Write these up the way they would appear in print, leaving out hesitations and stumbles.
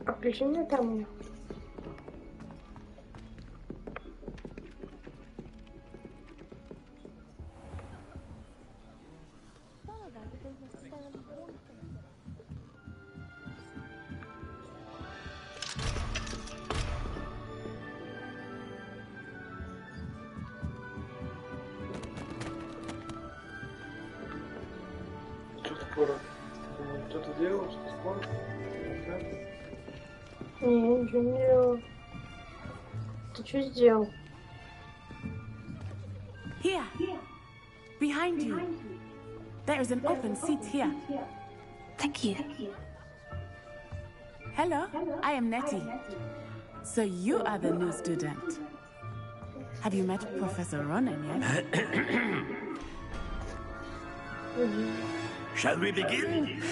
Апельсины там у них. Что-то делал, что скоро? Не, ничего не делал. Ты что сделал? Here, behind you. There is an open seat here. Thank you. Hello, I am Nettie. So you are the new student. Have you met Professor Ronan yet? Shall we begin?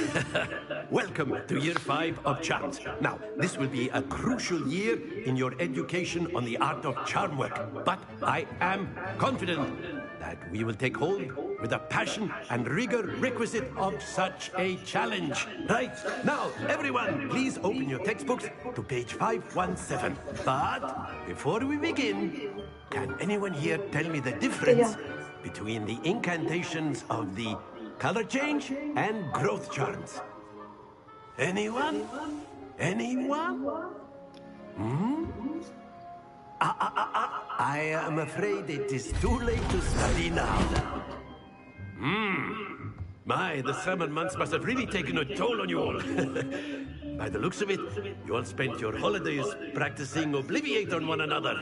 Welcome to year 5 of charms. Now, this will be a crucial year in your education on the art of charm work. But I am confident that we will take hold with the passion and rigor requisite of such a challenge. Right, now, everyone, please open your textbooks to page 517. But before we begin, can anyone here tell me the difference between the incantations of the color change and growth charms? Anyone? Anyone? I am afraid it is too late to study now. My, the summer months must have really taken a toll on you all. By the looks of it, you all spent your holidays practicing Obliviate on one another.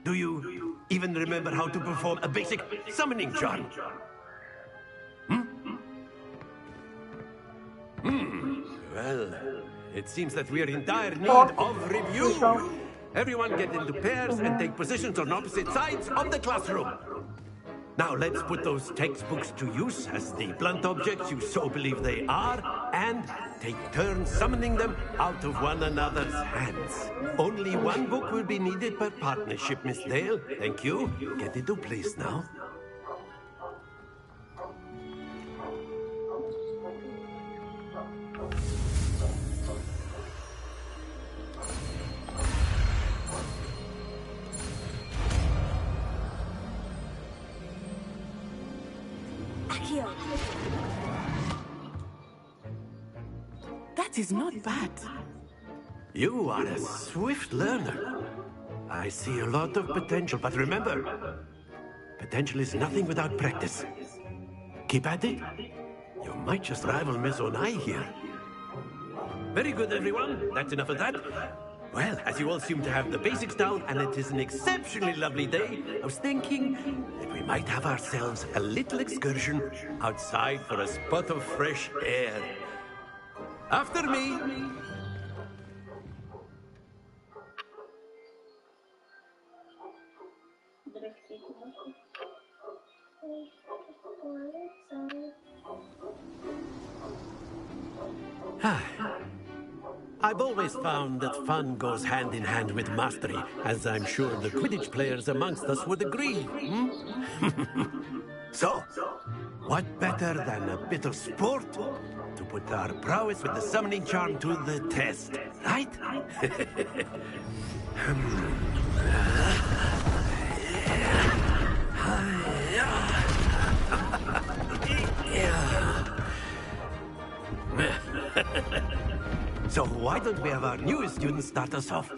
Do you even remember how to perform a basic summoning charm? Well, it seems that we are in dire need of review. Everyone get into pairs and take positions on opposite sides of the classroom. Now let's put those textbooks to use as the blunt objects you so believe they are, and take turns summoning them out of one another's hands. Only one book will be needed per partnership, Miss Dale. Thank you. Get into place now. That is not bad. You are a swift learner. I see a lot of potential, but remember, potential is nothing without practice. Keep at it. You might just rival Miss Onai here. Very good, everyone. That's enough of that. Well, as you all seem to have the basics down, and it is an exceptionally lovely day, I was thinking that we might have ourselves a little excursion outside for a spot of fresh air. After me. I've always found that fun goes hand in hand with mastery, as I'm sure the Quidditch players amongst us would agree. So, what better than a bit of sport to put our prowess with the summoning charm to the test, right? So why don't we have our newest student start us off?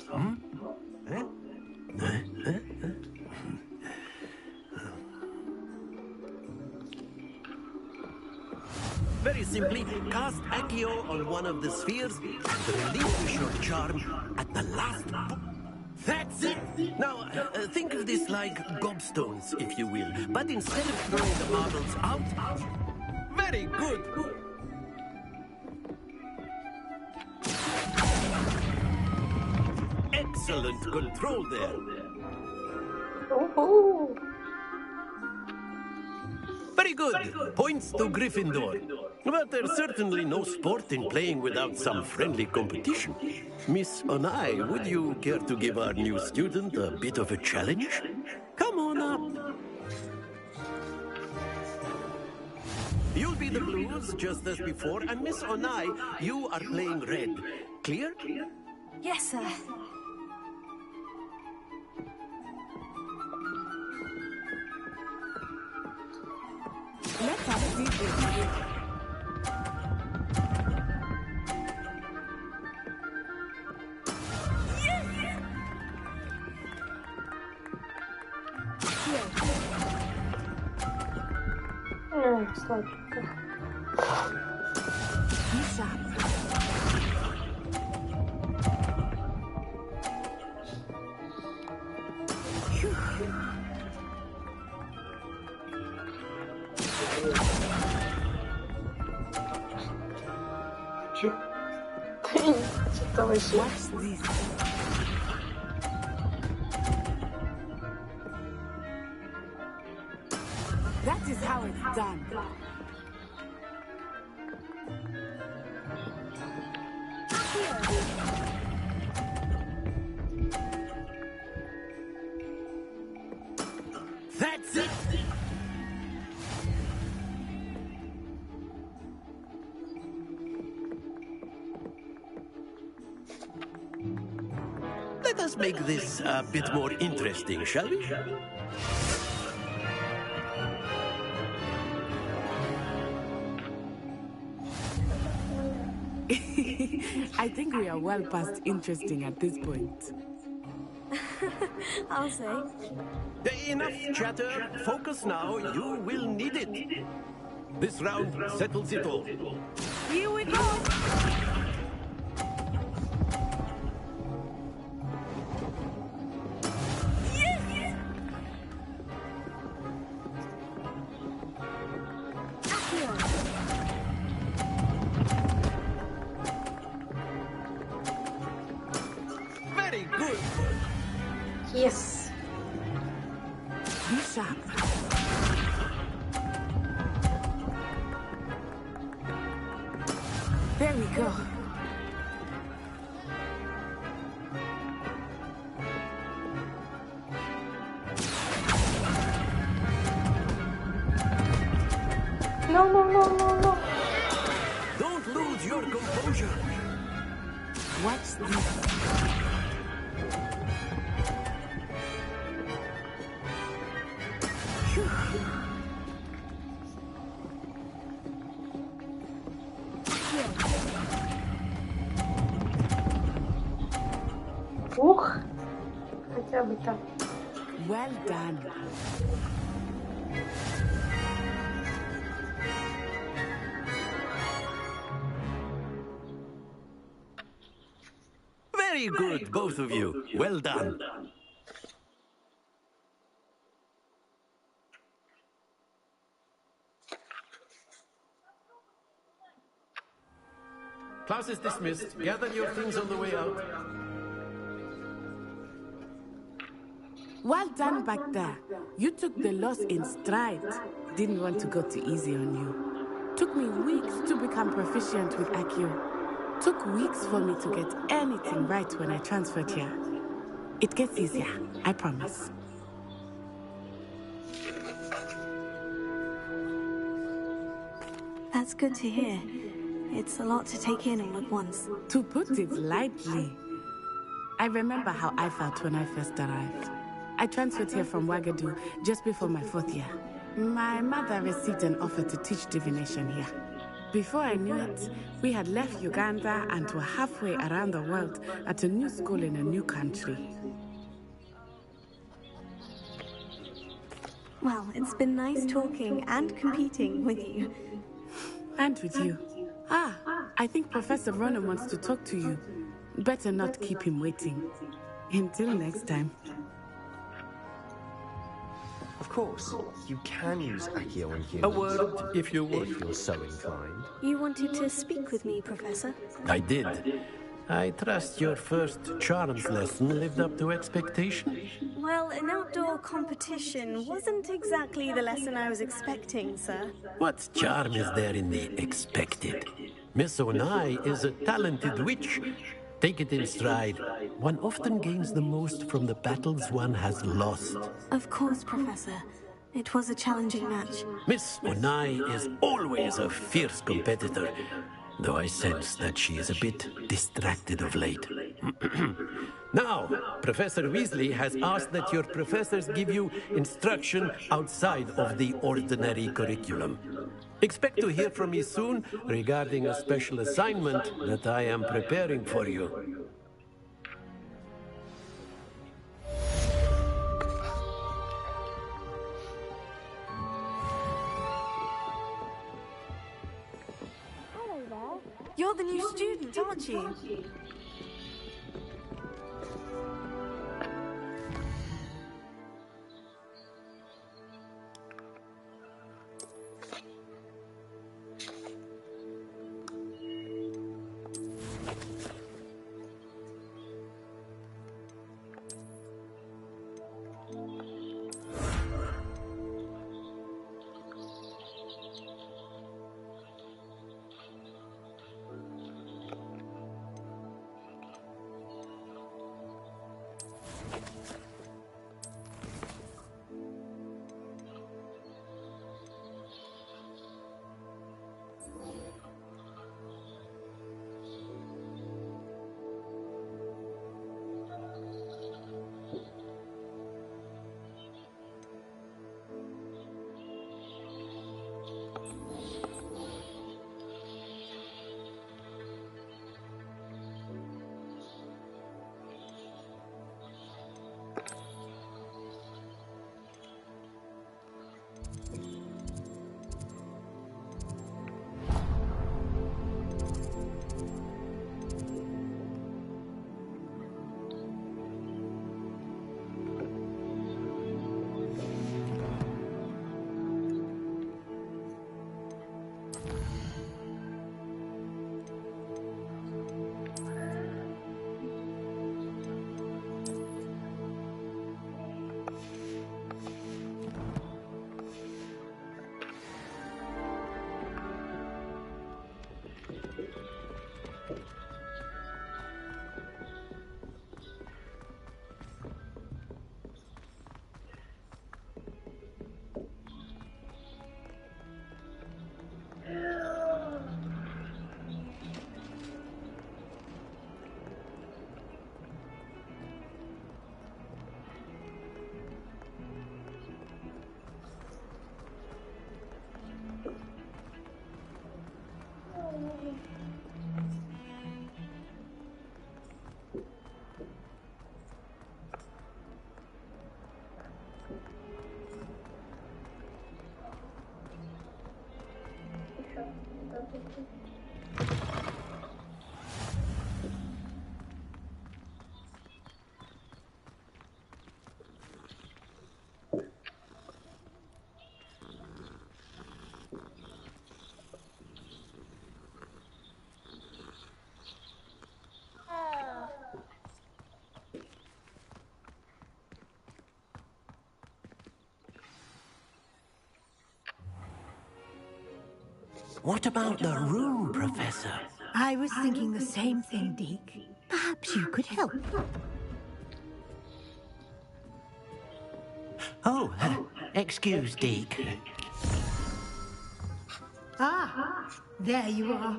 Very simply, cast Accio on one of the spheres and release your charm at the last. That's it! Now, think of this like gobstones, if you will. But instead of throwing the marbles out, very good! Excellent control there. Ooh. Very good. Points to Gryffindor. But there's certainly no sport in playing without some friendly competition. Miss Onai, would you care to give our new student a bit of a challenge? Come on up. You'll be the blues, just as before, and Miss Onai, you are playing red. Clear? Yes, sir. Let us see this. Сладенько. Чё? Что-то вообще. Watch this. That is how it's done. That's it! Let us make this a bit more interesting, shall we? I think we are well past interesting at this point. I'll say. Enough chatter. Focus now. You will need it. This round settles it all. Here we go! Very good. Yes. Be sharp. There we go. No. Don't lose your composure. Watch this. Ух. Хотя бы так. Well done. Very good, both of you. Well done. Class is dismissed. Gather your things on the way out. Well done back there. You took the loss in stride. Didn't want to go too easy on you. Took me weeks to become proficient with Accio. Took weeks for me to get anything right when I transferred here. It gets easier, I promise. That's good to hear. It's a lot to take in all at once. To put it lightly, I remember how I felt when I first arrived. I transferred here from Ouagadougou just before my 4th year. My mother received an offer to teach divination here. Before I knew it, we had left Uganda and were halfway around the world at a new school in a new country. Well, it's been nice talking and competing with you. And with you. Ah, I think Professor Ronan wants to talk to you. Better not keep him waiting. Until next time. Of course, you can use Accio on humans. A word, if you would. If you're so inclined. You wanted to speak with me, Professor? I did. I trust your first charms lesson lived up to expectation. Well, an outdoor competition wasn't exactly the lesson I was expecting, sir. What charm is there in the expected? Miss Onai is a talented witch. Take it in stride. One often gains the most from the battles one has lost. Of course, Professor. It was a challenging match. Miss Unai is always a fierce competitor, though I sense that she is a bit distracted of late. Now, Professor Weasley has asked that your professors give you instruction outside of the ordinary curriculum. Expect to hear from me soon regarding a special assignment that I am preparing for you. You're the new student, aren't you? What about the room, Professor? I was thinking the same thing, Deke. Perhaps you could help. Oh, excuse, Deke. Ah, there you are.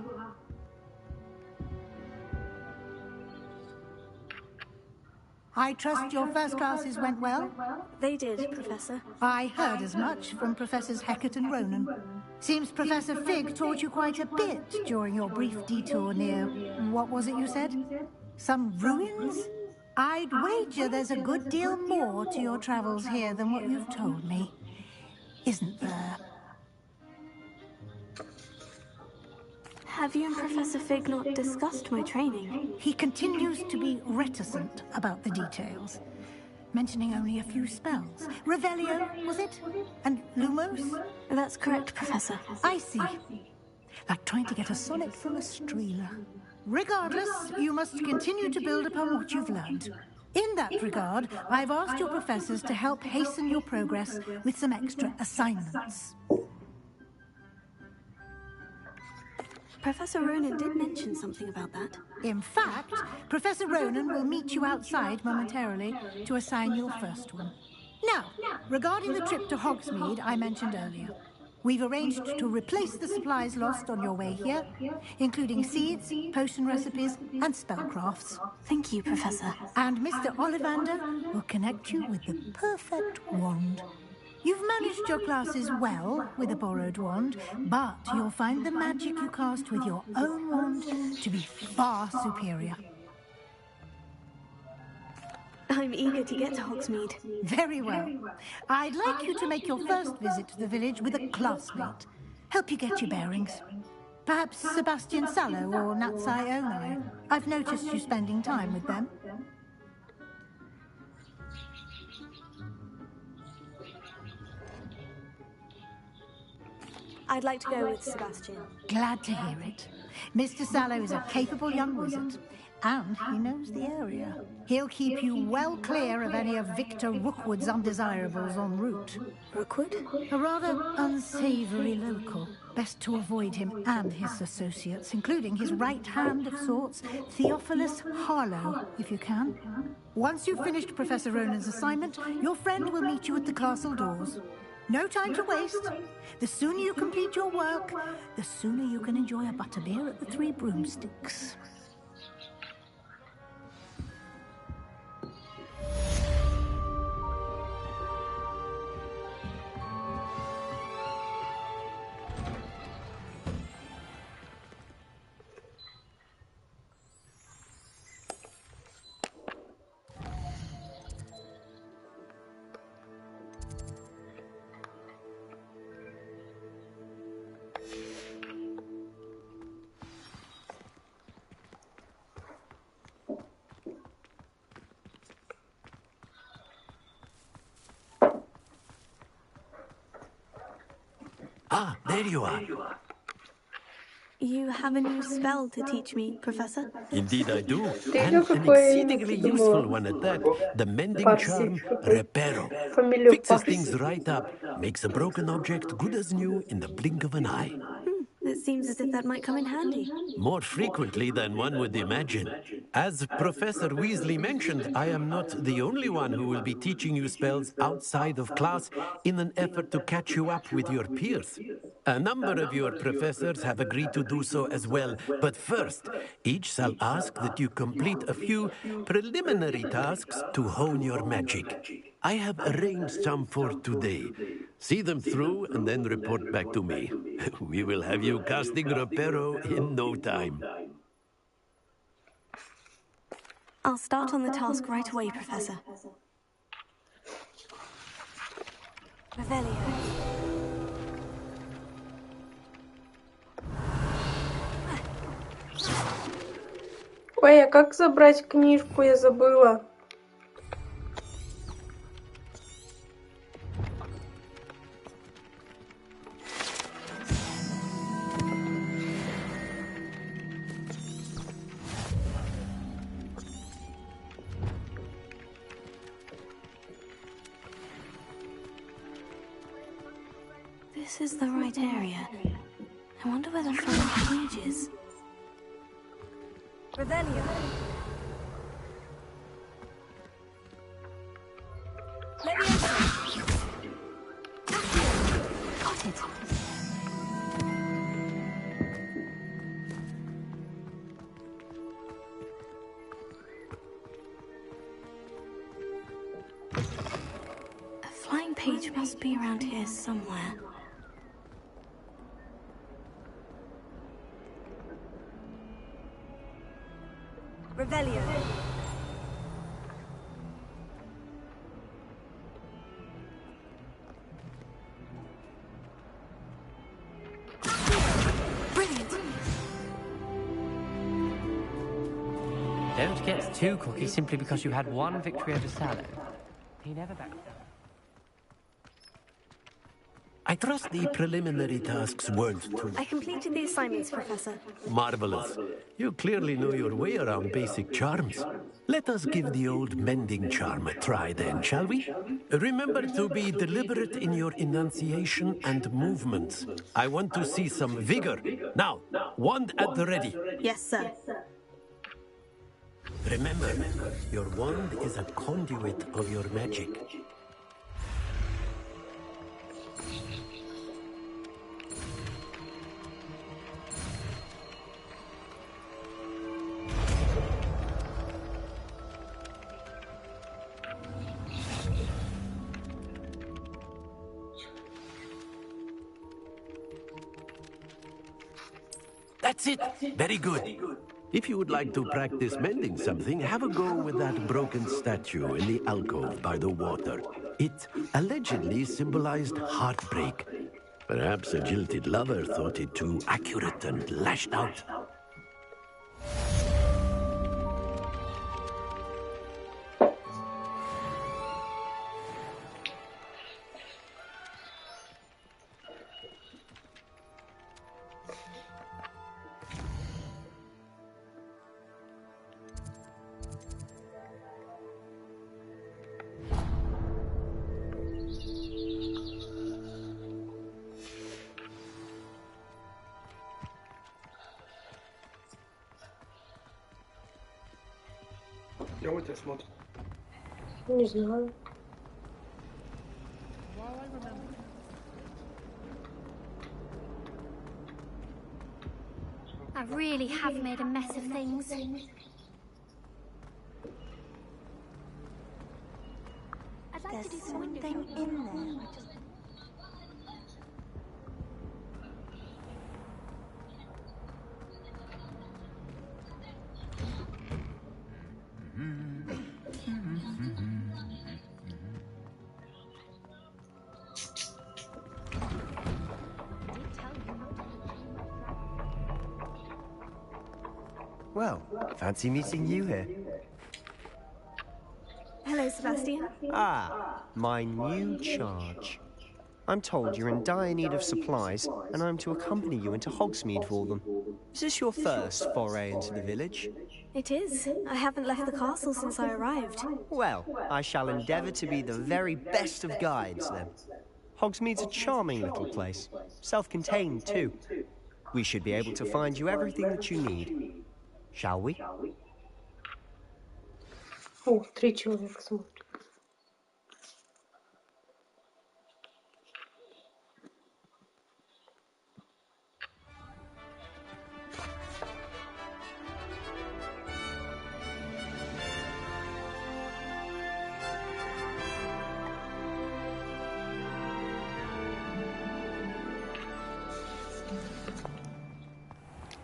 I trust your first classes went well? They did, Professor. I heard as much from Professors Hecat and Ronan. Seems Professor Fig taught you quite a bit during your brief detour near... what was it you said? Some ruins? I'd wager there's a good deal more to your travels here than what you've told me. Isn't there? Have you and Professor Fig not discussed my training? He continues to be reticent about the details, mentioning only a few spells. Revelio, was it? And Lumos? That's correct, Professor. I see. Like trying to get a sonnet from a streeler. Regardless, you must continue to build upon what you've learned. In that regard, I've asked your professors to help hasten your progress with some extra assignments. Professor Ronan did mention something about that. In fact, Professor Ronan will meet you outside momentarily to assign your first one. Now, regarding the trip to Hogsmeade I mentioned earlier, we've arranged to replace the supplies lost on your way here, including seeds, potion recipes, and spellcrafts. Thank you, Professor. And Mr. Ollivander will connect you with the perfect wand. You've managed your classes well with a borrowed wand, but you'll find the magic you cast with your own wand to be far superior. I'm eager to get to Hogsmeade. Very well. I'd like you to make your first visit to the village with a classmate. Help you get your bearings. Perhaps Sebastian Sallow or Natsai Onai. I've noticed you spending time with them. I'd like to go with Sebastian. Glad to hear it. Mr. Sallow is a capable young wizard, and he knows the area. He'll keep you well clear of any of Victor Rookwood's undesirables en route. Rookwood? A rather unsavory local. Best to avoid him and his associates, including his right hand of sorts, Theophilus Harlow, if you can. Once you've finished Professor Ronan's assignment, your friend will meet you at the castle doors. No time to waste. The sooner you complete your work, the sooner you can enjoy a butterbeer at the Three Broomsticks. Ah, there you are. You have a new spell to teach me, Professor? Indeed I do. Ты And видел, an какой exceedingly useful one at that. The mending charm, Reparo. Фамилию Fixes Парси. things right up. Makes a broken object good as new in the blink of an eye. It seems as if that might come in handy. More frequently than one would imagine. As Professor Weasley mentioned, I am not the only one who will be teaching you spells outside of class in an effort to catch you up with your peers. A number of your professors have agreed to do so as well, but first, each shall ask that you complete a few preliminary tasks to hone your magic. I have arranged some for today. See them through and then report back to me. We will have you casting Reparo in no time. I'll start on the task right away, Professor. Revelio. Ой, а как забрать книжку? Я забыла. This is the right area. I wonder where the foreign page is. Revelio. Leviosa. Got it. A flying page must be around here somewhere. Revelio. Brilliant. Don't get too cocky simply because you had one victory over Sallow. He never backed down. I trust the preliminary tasks weren't too I completed the assignments, Professor. marvelous. You clearly know your way around basic charms. Let us give the old mending charm a try then, shall we? Remember to be deliberate in your enunciation and movements. I want to see some vigor. Now, wand at the ready. Yes, sir. Remember, your wand is a conduit of your magic. That's it. Very good. If you would like to practice mending something, have a go with that broken statue in the alcove by the water. It allegedly symbolized heartbreak. Perhaps a jilted lover thought it too accurate and lashed out. Чего тебя смотрит? Не знаю. I really have made a mess of things. There's something in there. Well, fancy meeting you here. Hello, Sebastian. Ah, my new charge. I'm told you're in dire need of supplies, and I'm to accompany you into Hogsmeade for them. Is this your first foray into the village? It is. I haven't left the castle since I arrived. Well, I shall endeavour to be the very best of guides, then. Hogsmeade's a charming little place. Self-contained, too. We should be able to find you everything that you need. Shall we? О, 3 человека смотрят.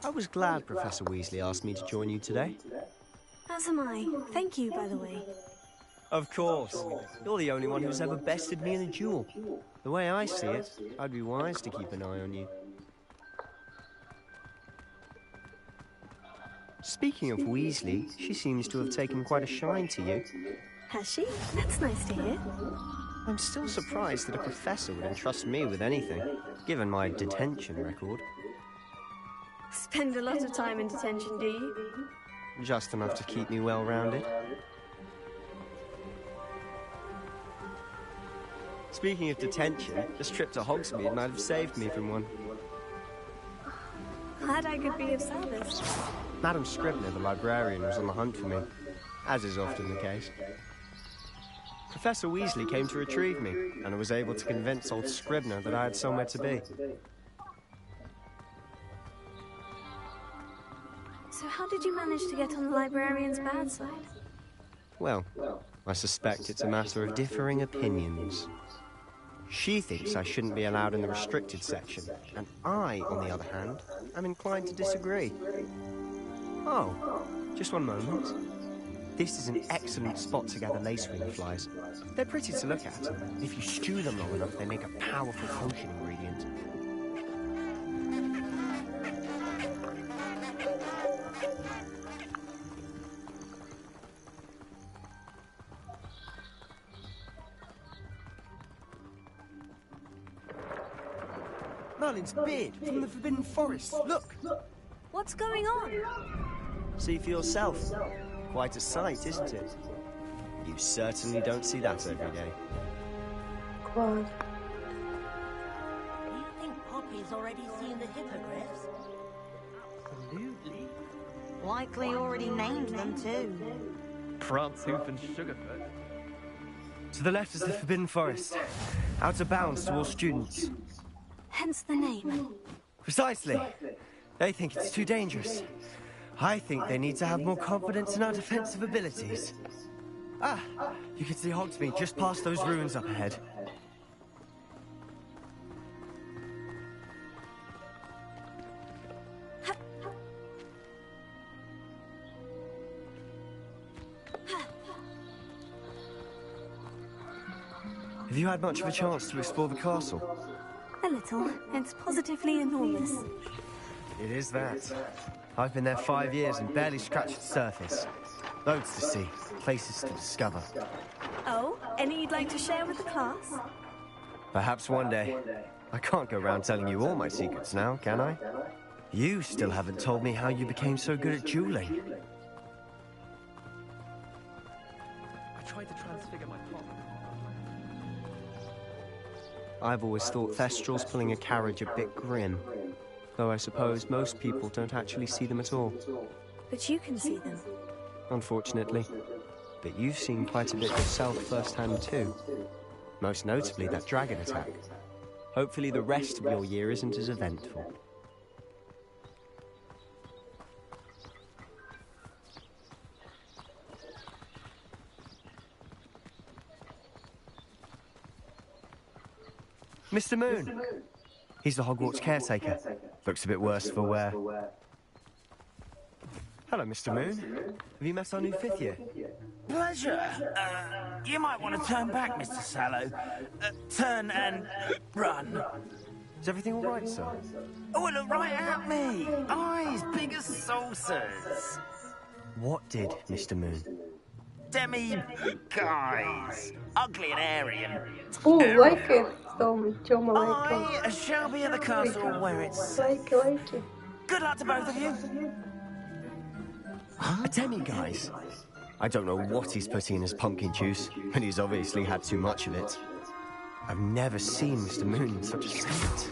I was glad Professor Weasley asked me to join you today. As am I. Thank you, by the way. Of course. You're the only one who's ever bested me in a duel. The way I see it, I'd be wise to keep an eye on you. Speaking of Weasley, she seems to have taken quite a shine to you. Has she? That's nice to hear. I'm still surprised that a professor would entrust me with anything, given my detention record. Spend a lot of time in detention, do you? Just enough to keep me well-rounded. Speaking of detention, this trip to Hogsmeade might have saved me from one. Glad I could be of service. Madam Scribner, the librarian, was on the hunt for me, as is often the case. Professor Weasley came to retrieve me, and I was able to convince old Scribner that I had somewhere to be. So how did you manage to get on the librarian's bad side? Well, I suspect it's a matter of differing opinions. She thinks I shouldn't be allowed in the restricted section, and I, on the other hand, am inclined to disagree. Oh, just one moment. This is an excellent spot to gather lacewing flies. They're pretty to look at. If you stew them long enough, they make a powerful potion ingredient. Merlin's beard from the Forbidden Forest. Look! What's going on? See for yourself. Quite a sight, isn't it? You certainly don't see that every day. Класс. Do you think Poppy's already seen the hippogriffs? Absolutely. Likely already named them too. Prancehoof and Sugarfoot. To the left is the Forbidden Forest. Out of bounds to all students. Hence the name. Precisely. They think it's too dangerous. I think they need to have more confidence in our defensive abilities. Ah, you can see Hogsmeade just past those ruins up ahead. Have you had much of a chance to explore the castle? A little. It's positively enormous. It is that. I've been there 5 years and barely scratched the surface. Loads to see, places to discover. Oh, any you'd like to share with the class? Perhaps one day. I can't go around telling you all my secrets now, can I? You still haven't told me how you became so good at dueling. I tried to transfigure my plot. I've always thought Thestrals pulling a carriage a bit grim. Though I suppose most people don't actually see them at all. But you can see them. Unfortunately. But you've seen quite a bit yourself firsthand too. Most notably that dragon attack. Hopefully the rest of your year isn't as eventful. Mr. Moon! He's the Hogwarts caretaker. Looks a bit worse for wear. Hello, Mr. Moon. Have you met our new 5th year? Pleasure. You might want to turn back, Mr. Sallow. Turn and run. Is everything all right, sir? Oh, look right at me. Eyes big as saucers. What did, Mr. Moon? Guys. Ugly and hairy and... Oh, like it. Тёма like I shall be at the castle where it's... Like it. Good luck to both of you. A demi-guise? I don't know what he's putting in his pumpkin juice, but he's obviously had too much of it. I've never seen Mr. Moon in such a state.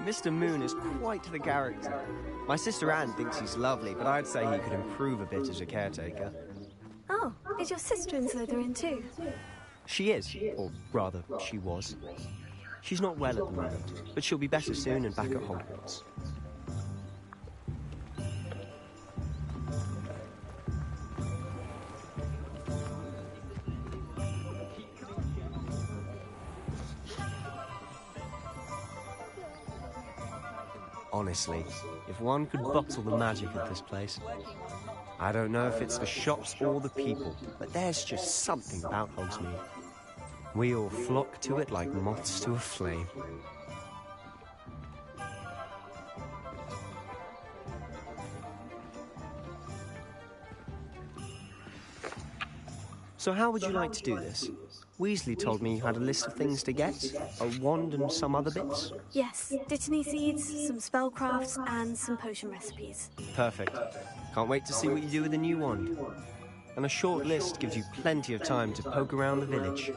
Mr. Moon is quite the character. My sister Anne thinks he's lovely, but I'd say he could improve a bit as a caretaker. Oh, is your sister in Slytherin too? She is, or rather, she was. She's not well at the moment, but she'll be better soon and back at Hogwarts. Honestly, if one could bottle the magic of this place. I don't know if it's the shops or the people, but there's just something about Hogsmeade. We all flock to it like moths to a flame. So how would you like to do this? Weasley told me you had a list of things to get, a wand and some other bits. Yes, Dittany seeds, some spellcrafts, and some potion recipes. Perfect. Can't wait to see what you do with the new wand. And a short list gives you plenty of time to poke around the village.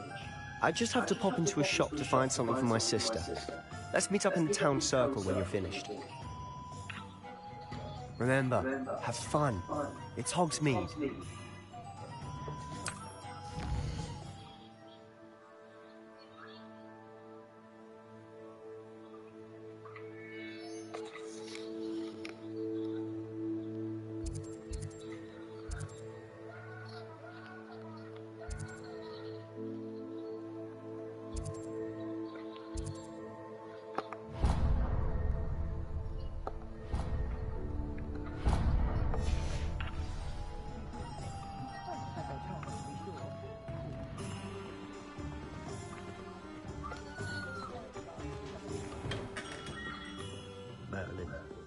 I just have to pop into a shop to find something for my sister. Let's meet up in the town circle when you're finished. Remember, have fun. It's Hogsmeade.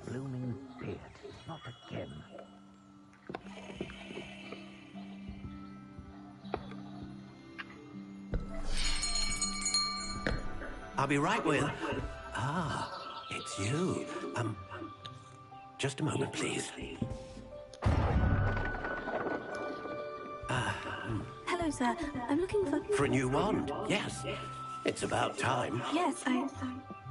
Blooming beard. Not again. I'll be right with... Ah, it's you. Just a moment, please. Hello, sir. I'm looking for... For a new wand, yes. It's about time. Yes,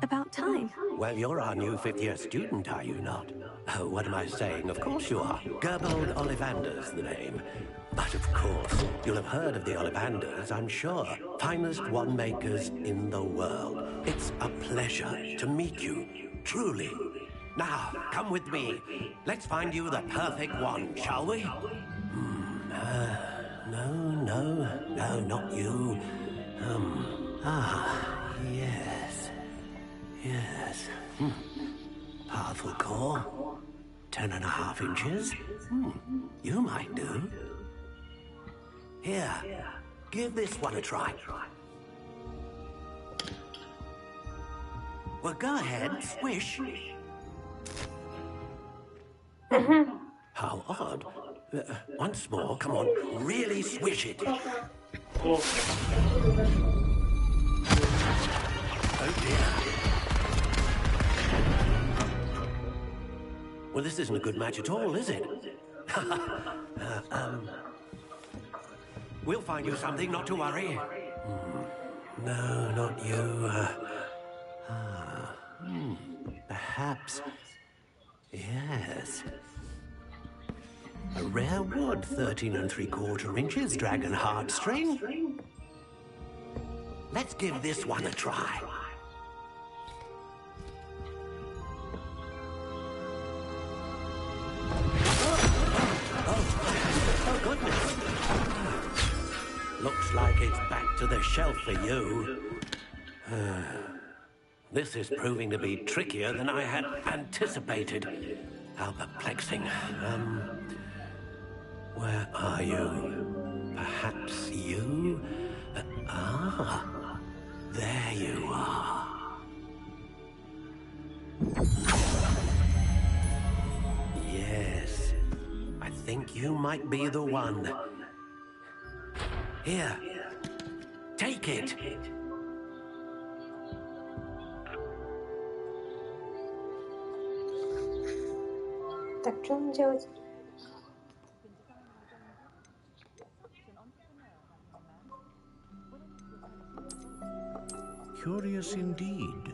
about time. Well, you're our new 5th-year student, are you not? Oh, what am I saying? Of course you are. Gerbold Ollivander's the name. But of course, you'll have heard of the Ollivanders, I'm sure. Finest wand makers in the world. It's a pleasure to meet you, truly. Now, come with me. Let's find you the perfect wand, shall we? No, not you. Yes. Powerful core. 10.5 inches. You might do. Here, give this one a try. Well, go ahead, swish. How odd. Once more, come on, really swish it. Oh dear. Well, this isn't a good match at all, is it? We'll find you something, not to worry. No, not you. Perhaps. Yes. A rare wood, 13 3/4 inches, dragon heartstring. Let's give this one a try. Oh, goodness. Looks like it's back to the shelf for you. This is proving to be trickier than I had anticipated. How perplexing. Where are you? Perhaps you? There you are. Yes, I think you might be the one. Here, take it. Так, что нам делать? Curious indeed.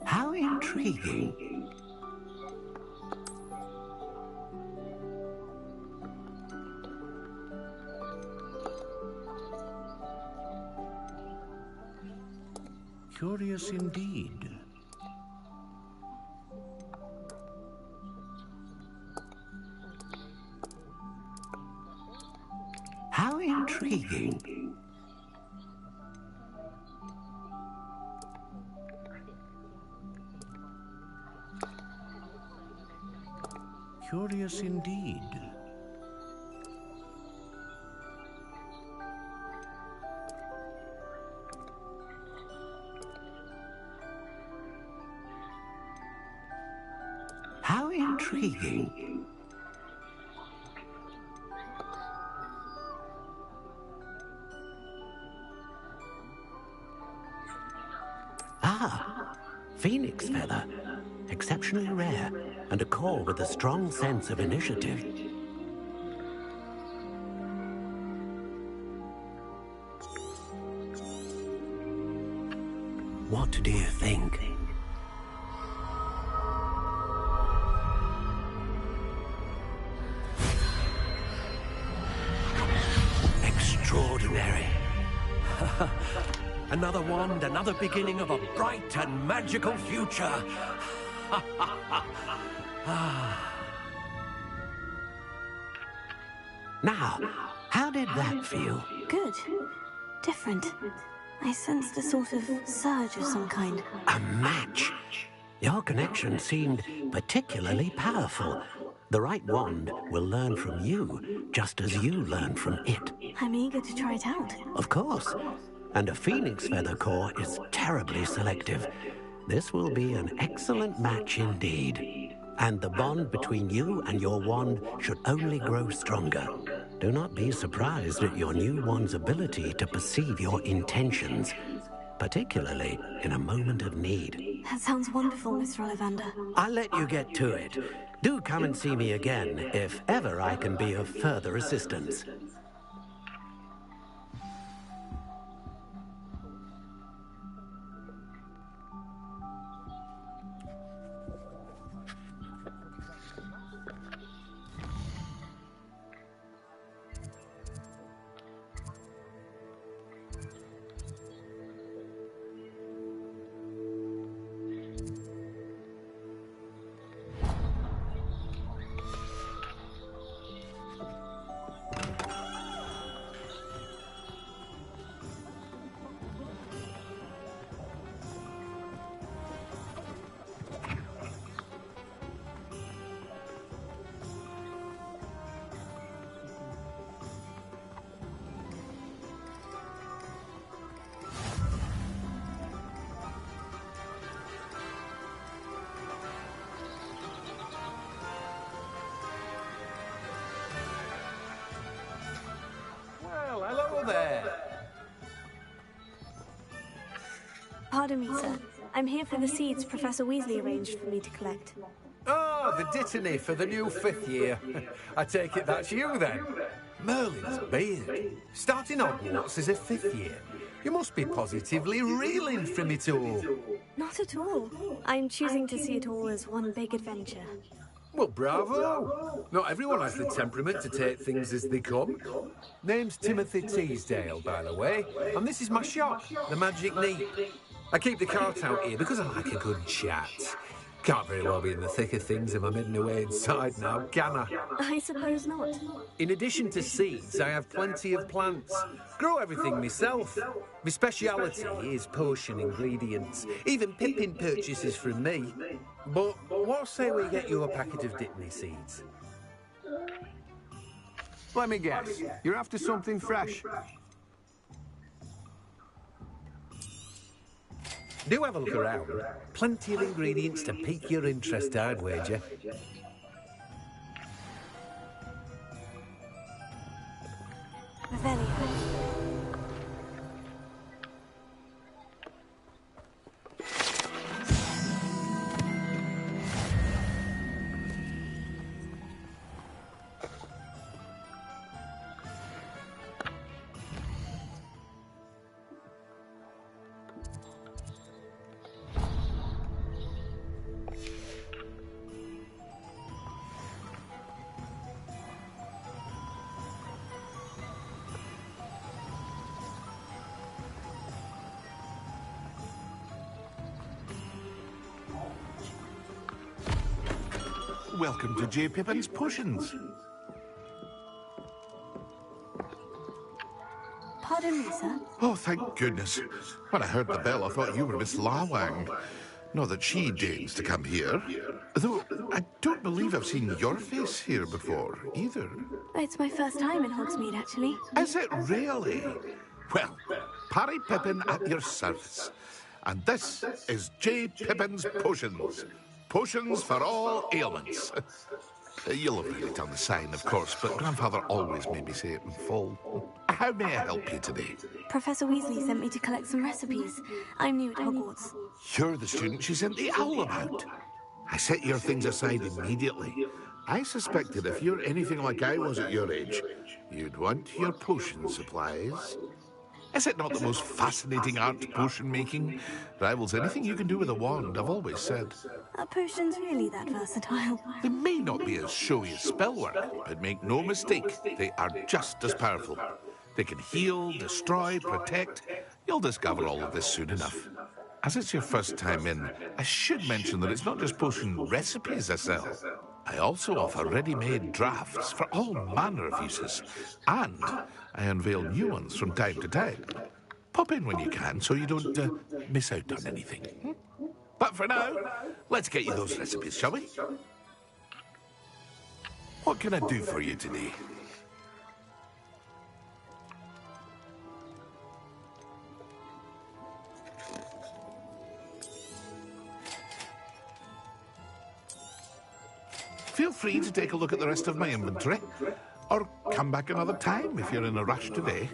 How intriguing. Curious indeed. How intriguing. Curious indeed. How intriguing. Phoenix feather. Exceptionally rare, and a core with a strong sense of initiative. What do you think? Extraordinary. Another wand, another beginning of a bright and magical future. Now, how did that feel? Good. Different. I sensed a sort of surge of some kind. A match. Your connection seemed particularly powerful. The right wand will learn from you, just as you learn from it. I'm eager to try it out. Of course. And a phoenix feather core is terribly selective. This will be an excellent match indeed. And the bond between you and your wand should only grow stronger. Do not be surprised at your new wand's ability to perceive your intentions, particularly in a moment of need. That sounds wonderful, Mr. Ollivander. I'll let you get to it. Do come and see me again if ever I can be of further assistance. Pardon me, sir. I'm here for the seeds Professor Weasley arranged for me to collect. Oh, the dittany for the new 5th year. I take it that's you, then. Merlin's beard. Starting Hogwarts as a 5th year. You must be positively reeling from it all. Not at all. I'm choosing to see it all as one big adventure. Well, bravo. Not everyone has the temperament to take things as they come. Name's Timothy Teasdale, by the way, and this is my shop, the Magic Neat. I keep the cart out here because I like a good chat. Can't very well be in the thick of things if I'm hidden away inside now, can I? I suppose not. In addition to seeds, I have plenty of plants. Grow everything myself. My speciality is potion ingredients. Even Pippin purchases from me. But what say we get you a packet of Dittany seeds? Let me guess. You're after something fresh. Do have a look around. Plenty of ingredients to pique your interest, I'd wager. Revelio. Welcome to J. Pippin's Potions. Pardon me, sir. Oh, thank goodness. When I heard the bell, I thought you were Miss Lawang. Not that she deigns to come here. Though, I don't believe I've seen your face here before, either. It's my first time in Hogsmeade, actually. Is it really? Well, Parry Pippin at your service. And this is J. Pippin's Potions. Potions for all ailments. You'll have read it on the sign, of course, but Grandfather always made me say it in full. How may I help you today? Professor Weasley sent me to collect some recipes. I'm new at Hogwarts. You're the student she sent the owl about. I set your things aside immediately. I suspected if you're anything like I was at your age, you'd want your potion supplies. Is it not the most fascinating art, potion making? Rivals anything you can do with a wand, I've always said. Are potions really that versatile? They may not be as showy as spellwork, but make no mistake, they are just as powerful. They can heal, destroy, protect. You'll discover all of this soon enough. As it's your first time in, I should mention that it's not just potion recipes I sell. I also offer ready-made drafts for all manner of uses. And I unveil new ones from time to time. Pop in when you can so you don't miss out on anything. But for now, let's get you those recipes, shall we? What can I do for you today? Feel free to take a look at the rest of my inventory, or come back another time if you're in a rush today.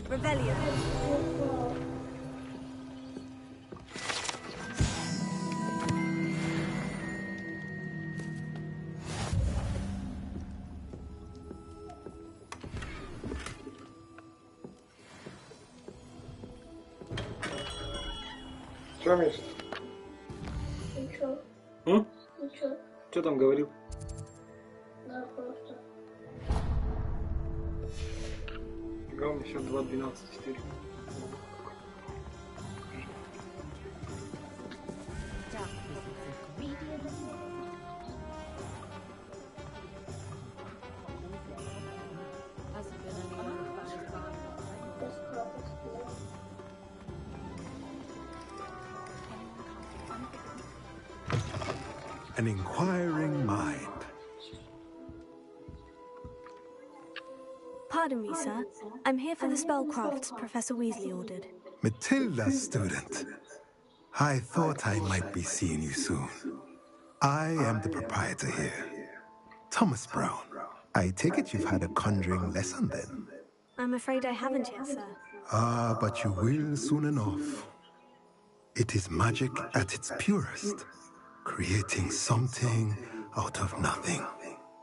Revelio. Чё, Миша? Ничего. Ничего. Что там говорил? Да, просто. Фига, у меня сейчас 2:12:4. An inquiring mind. Pardon me, sir. I'm here for the spellcrafts Professor Weasley ordered. Matilda, student. I thought I might be seeing you soon. I am the proprietor here. Thomas Brown, I take it you've had a conjuring lesson then? I'm afraid I haven't yet, sir. Ah, but you will soon enough. It is magic at its purest, creating something out of nothing.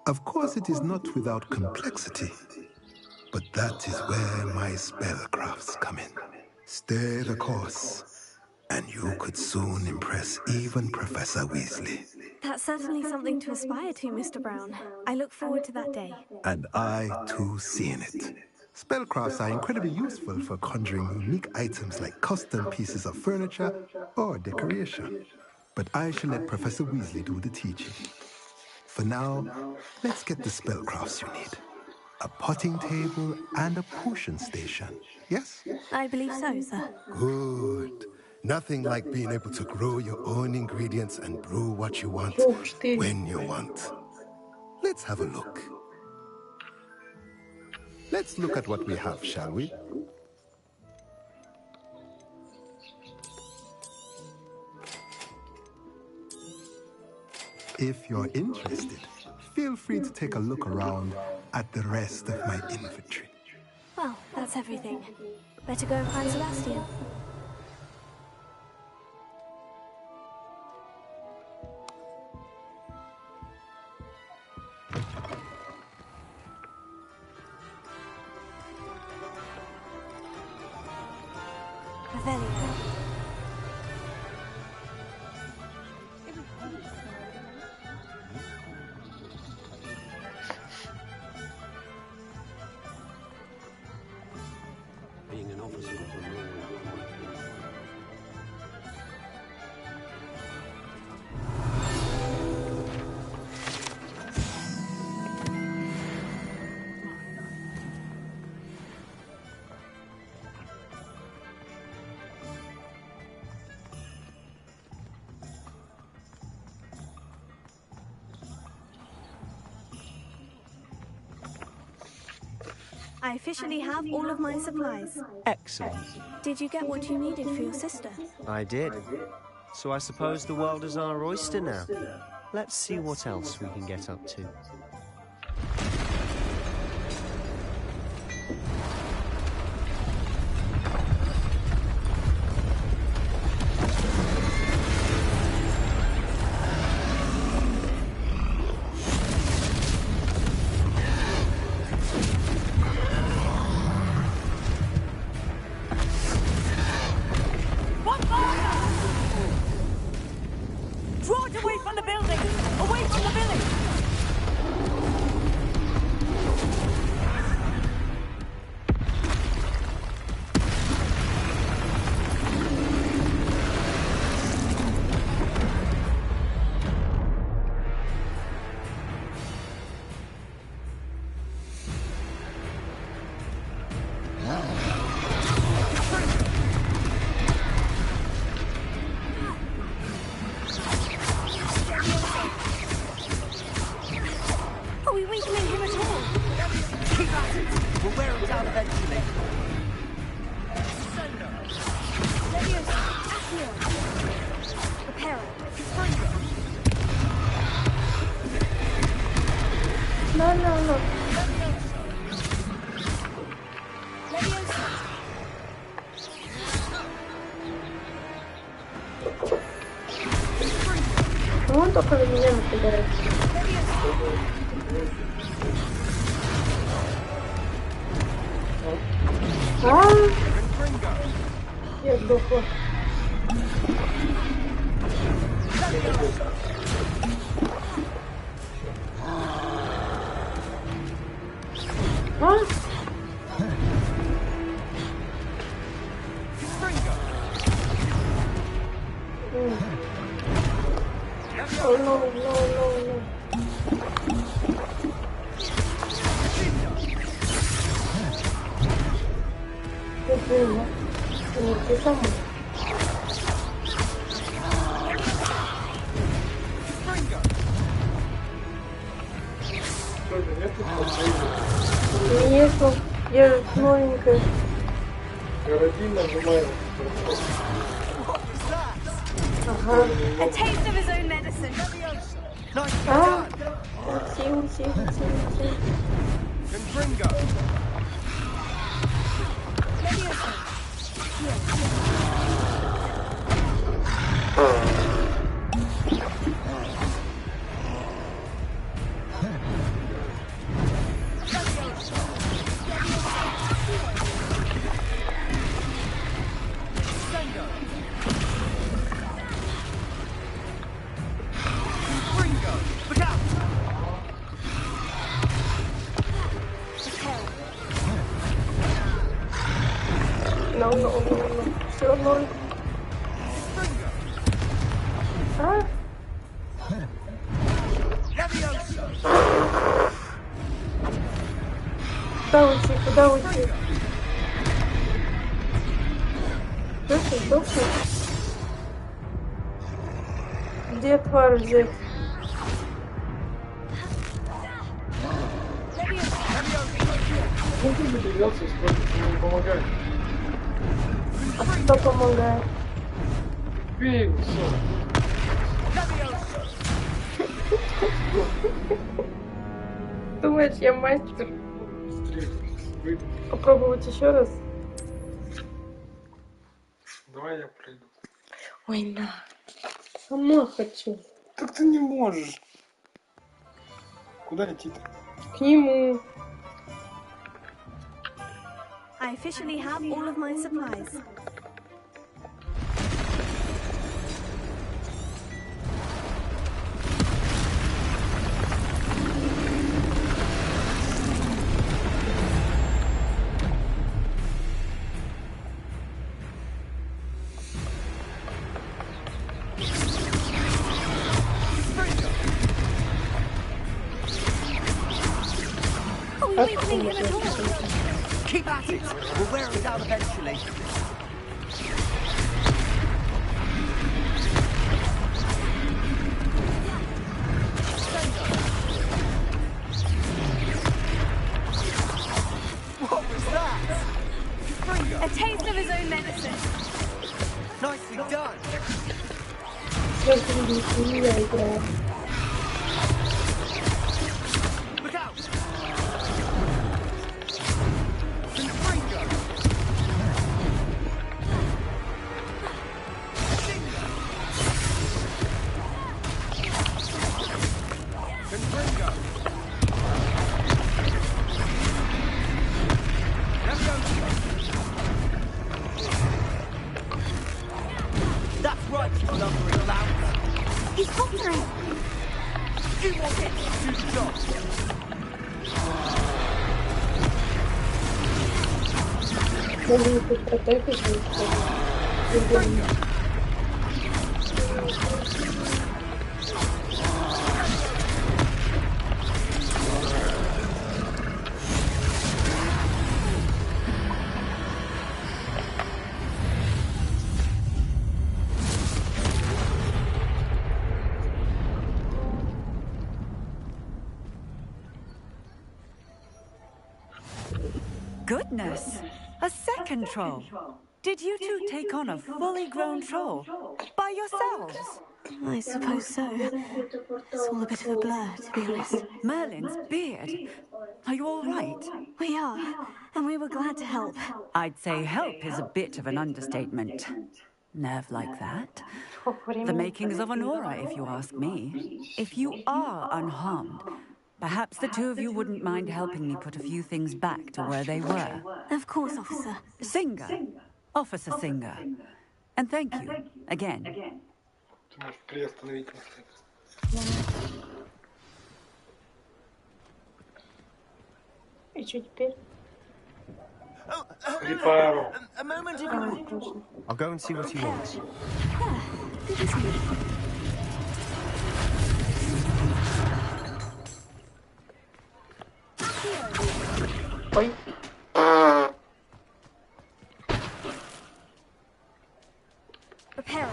Of course, it is not without complexity, but that is where my spellcrafts come in. Stay the course, and you could soon impress even Professor Weasley. That's certainly something to aspire to, Mr. Brown. I look forward to that day. And I, too, seeing it. Spellcrafts are incredibly useful for conjuring unique items like custom pieces of furniture or decoration. But I shall let Professor Weasley do the teaching. For now, let's get the spellcrafts you need. A potting table and a potion station, yes? I believe so, sir. Good. Nothing like being able to grow your own ingredients and brew what you want when you want. Let's have a look. Let's look at what we have, shall we? If you're interested, feel free to take a look around at the rest of my inventory. Well, that's everything. Better go and find Sebastian. Being an officer of the law. I officially have all of my supplies. Excellent. Did you get what you needed for your sister? I did. So I suppose the world is our oyster now. Let's see what else we can get up to. Draw it away from the building! Away from the village! Are we weakening him at all? Keep at it! We'll wear him down eventually. Leviosa, Accio. Reparo. No. Leviosa. ¿Cómo toca de меня нападает? Я сдохла. Oh no. Ты сама. Нету. Я же новенькая. Городина нажимаю. A taste of his own medicine. Nice. Уси. No. Все ноль. А? Куда уйти? Слушай. Где тварь взять? Ну ты добегался, не помогай. А кто помогает? Бей, все. Думаешь, я мастер? Попробовать еще раз? Давай я пройду. Ой, на. Сама хочу. Так ты не можешь. Куда летит? К нему. I officially have all of my supplies. Keep at it. We'll wear it down eventually. What was that? A taste of his own medicine. Nicely done. Look out! That's right, you lumbering lout. He's faltering. You want it to do the job. Goodness! A second troll! Did you two take on a fully grown troll? By yourselves? I suppose so. It's all a bit of a blur, to be honest. Merlin's beard. Are you all right? We are, and we were glad to help. I'd say help is a bit of an understatement. Nerve like that. The makings of an aura, if you ask me. If you are unharmed, perhaps the two of you wouldn't mind helping me put a few things back to where they were. Of course, officer. Singer. Officer Singer. And thank you, again. Ты можешь приостановить нас. И что теперь? Репару. A moment if you... I'll go and see what he wants. Ой. Prepare.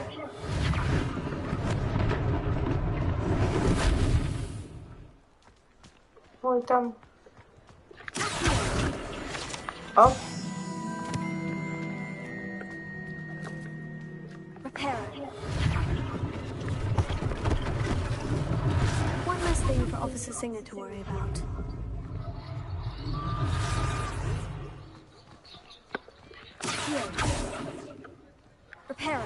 Ой, там. Оп. Prepare. One less thing nothing for Officer Singer to worry about. Here. Repairer.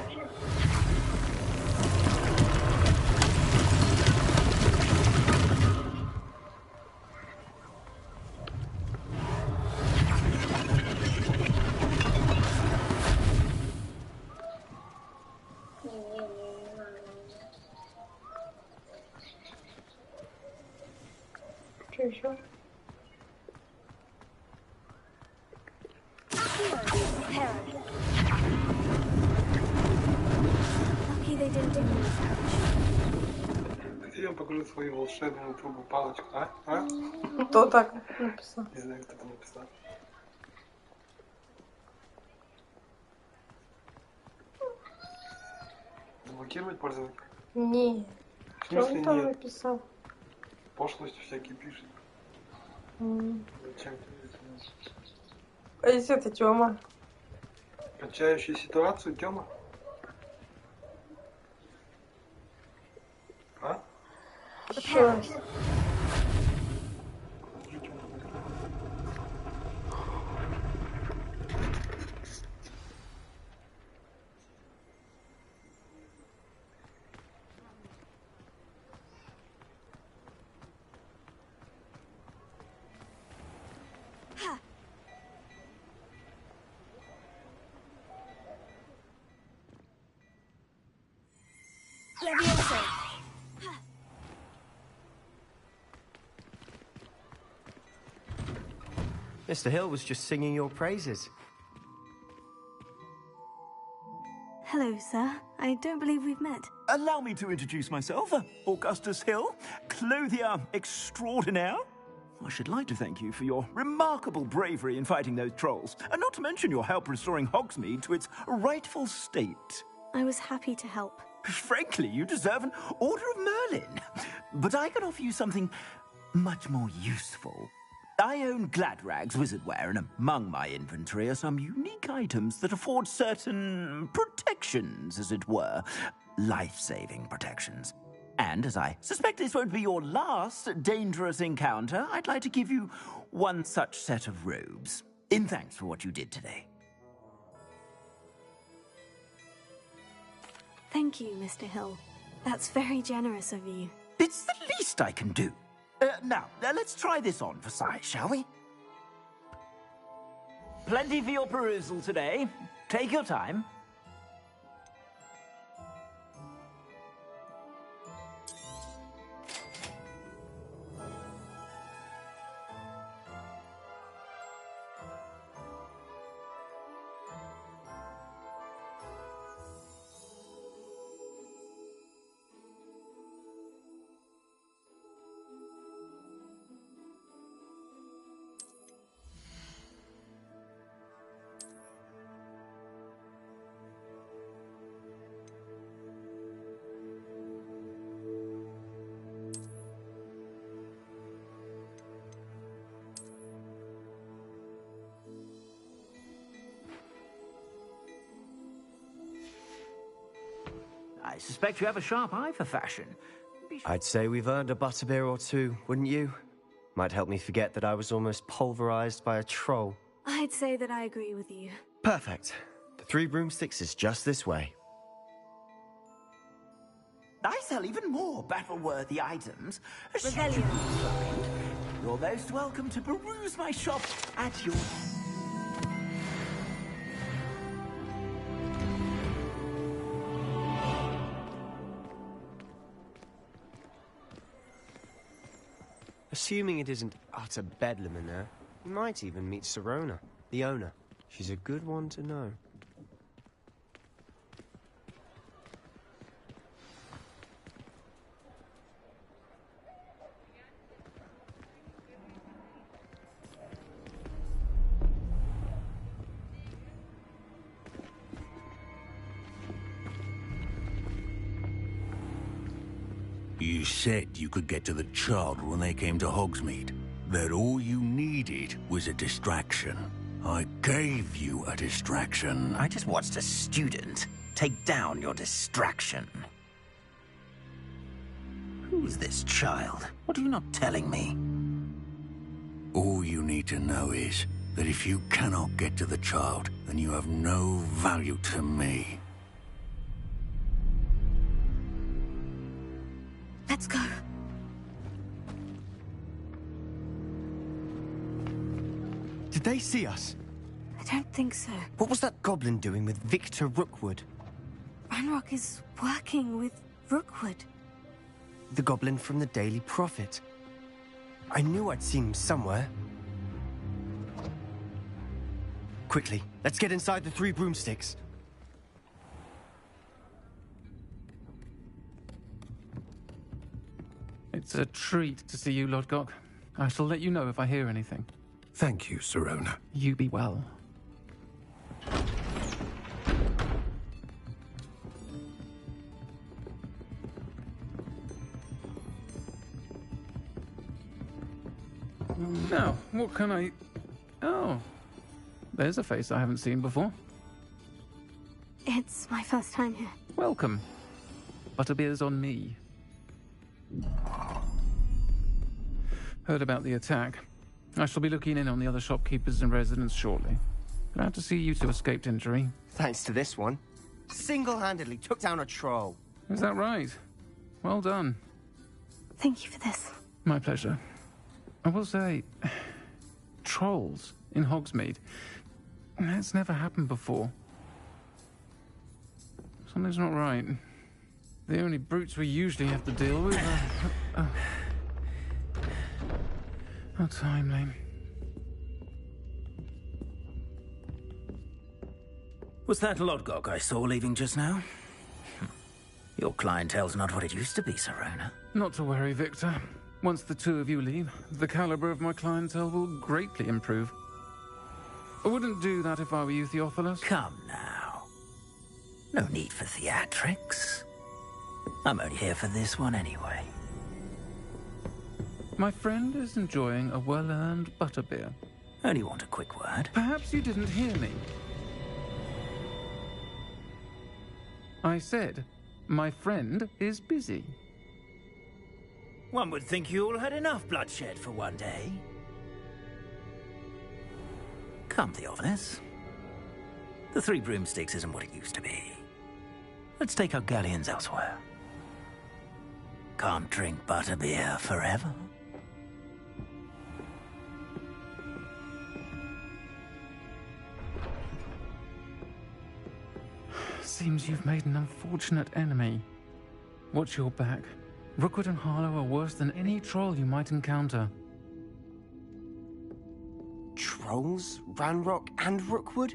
Что еще? Lucky they didn't do more Хотите, я вам покажу свою волшебную трубу палочку, а? А? Кто так написал? Не знаю, кто там написал. Заблокировать пользователя? Не. В Что смысле он там нет? написал? Пошлости всякие пишет. Зачем тебе это надо? А если это Тёма? Качающую ситуацию, Тёма? А? Еще раз. Levioso. Mr. Hill was just singing your praises. Hello, sir. I don't believe we've met. Allow me to introduce myself, Augustus Hill, clothier extraordinaire. I should like to thank you for your remarkable bravery in fighting those trolls, and not to mention your help restoring Hogsmeade to its rightful state. I was happy to help. Frankly, you deserve an Order of Merlin. But I can offer you something much more useful. I own Gladrag's wizardware, and among my inventory are some unique items that afford certain protections, as it were. Life-saving protections. And as I suspect this won't be your last dangerous encounter, I'd like to give you one such set of robes, in thanks for what you did today. Thank you, Mr. Hill. That's very generous of you. It's the least I can do. Now, let's try this on for size, shall we? Plenty for your perusal today. Take your time. I suspect you have a sharp eye for fashion. I'd say we've earned a butterbeer or two, wouldn't you? Might help me forget that I was almost pulverized by a troll. I'd say that I agree with you. Perfect. The 3 broomsticks is just this way. I sell even more battle-worthy items. Revelio. You're most welcome to peruse my shop at your... Assuming it isn't utter bedlam in there, you might even meet Sirona, the owner. She's a good one to know. You said you could get to the child when they came to Hogsmeade. That all you needed was a distraction. I gave you a distraction. I just watched a student take down your distraction. Who's this child? What are you not telling me? All you need to know is that if you cannot get to the child, then you have no value to me. Let's go. Did they see us? I don't think so. What was that goblin doing with Victor Rookwood? Ranrock is working with Rookwood. The goblin from the Daily Prophet. I knew I'd seen him somewhere. Quickly, let's get inside the 3 broomsticks. It's a treat to see you, Lodgok. I shall let you know if I hear anything. Thank you, Sirona. You be well. Now, what can I... Oh, there's a face I haven't seen before. It's my first time here. Welcome. Butterbeer's on me. Heard about the attack. I shall be looking in on the other shopkeepers and residents shortly. Glad to see you two escaped injury. Thanks to this one. Single-handedly took down a troll. Is that right? Well done. Thank you for this. My pleasure. I will say, trolls in Hogsmeade. That's never happened before. Something's not right. The only brutes we usually have to deal with are... How timely. Was that Lodgok I saw leaving just now? Your clientele's not what it used to be, Sirona. Not to worry, Victor. Once the 2 of you leave, the caliber of my clientele will greatly improve. I wouldn't do that if I were you, Theophilus. Come now. No need for theatrics. I'm only here for this one anyway. My friend is enjoying a well-earned butterbeer. Only want a quick word. Perhaps you didn't hear me. I said, my friend is busy. One would think you all had enough bloodshed for one day. Come, Theophilus. The 3 broomsticks isn't what it used to be. Let's take our galleons elsewhere. Can't drink butterbeer forever. Seems you've made an unfortunate enemy. Watch your back. Rookwood and Harlow are worse than any troll you might encounter. Trolls? Ranrock and Rookwood?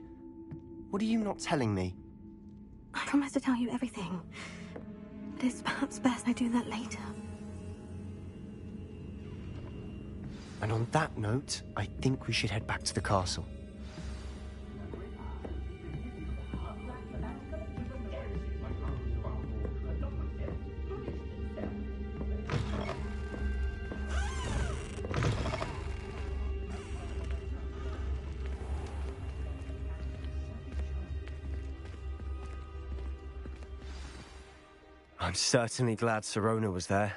What are you not telling me? I promise to tell you everything. But it's perhaps best I do that later. And on that note, I think we should head back to the castle. I'm certainly glad Sirona was there.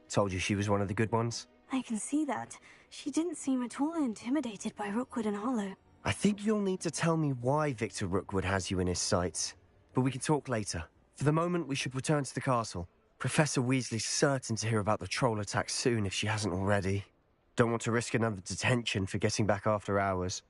Told you she was one of the good ones. I can see that. She didn't seem at all intimidated by Rookwood and Harlow. I think you'll need to tell me why Victor Rookwood has you in his sights. But we can talk later. For the moment, we should return to the castle. Professor Weasley's certain to hear about the troll attack soon if she hasn't already. Don't want to risk another detention for getting back after hours.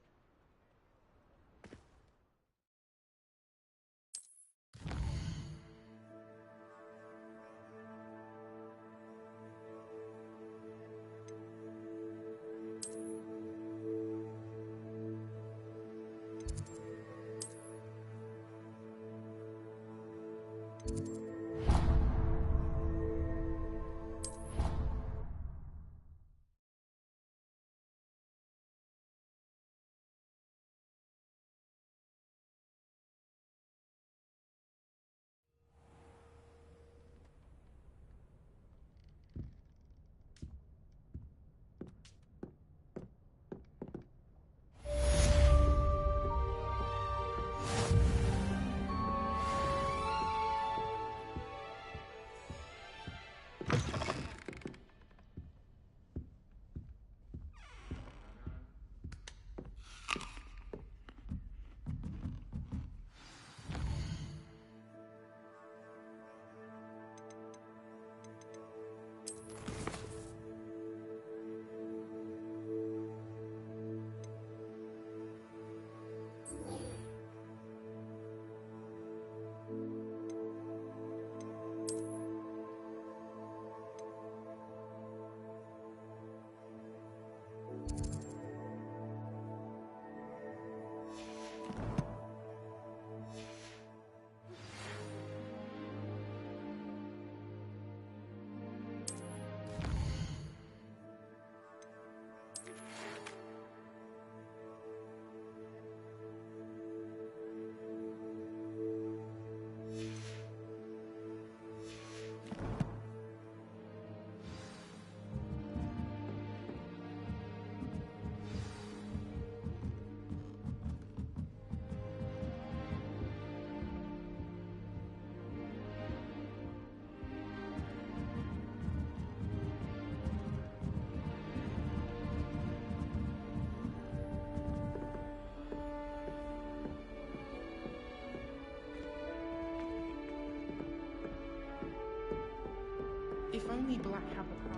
only black have the power.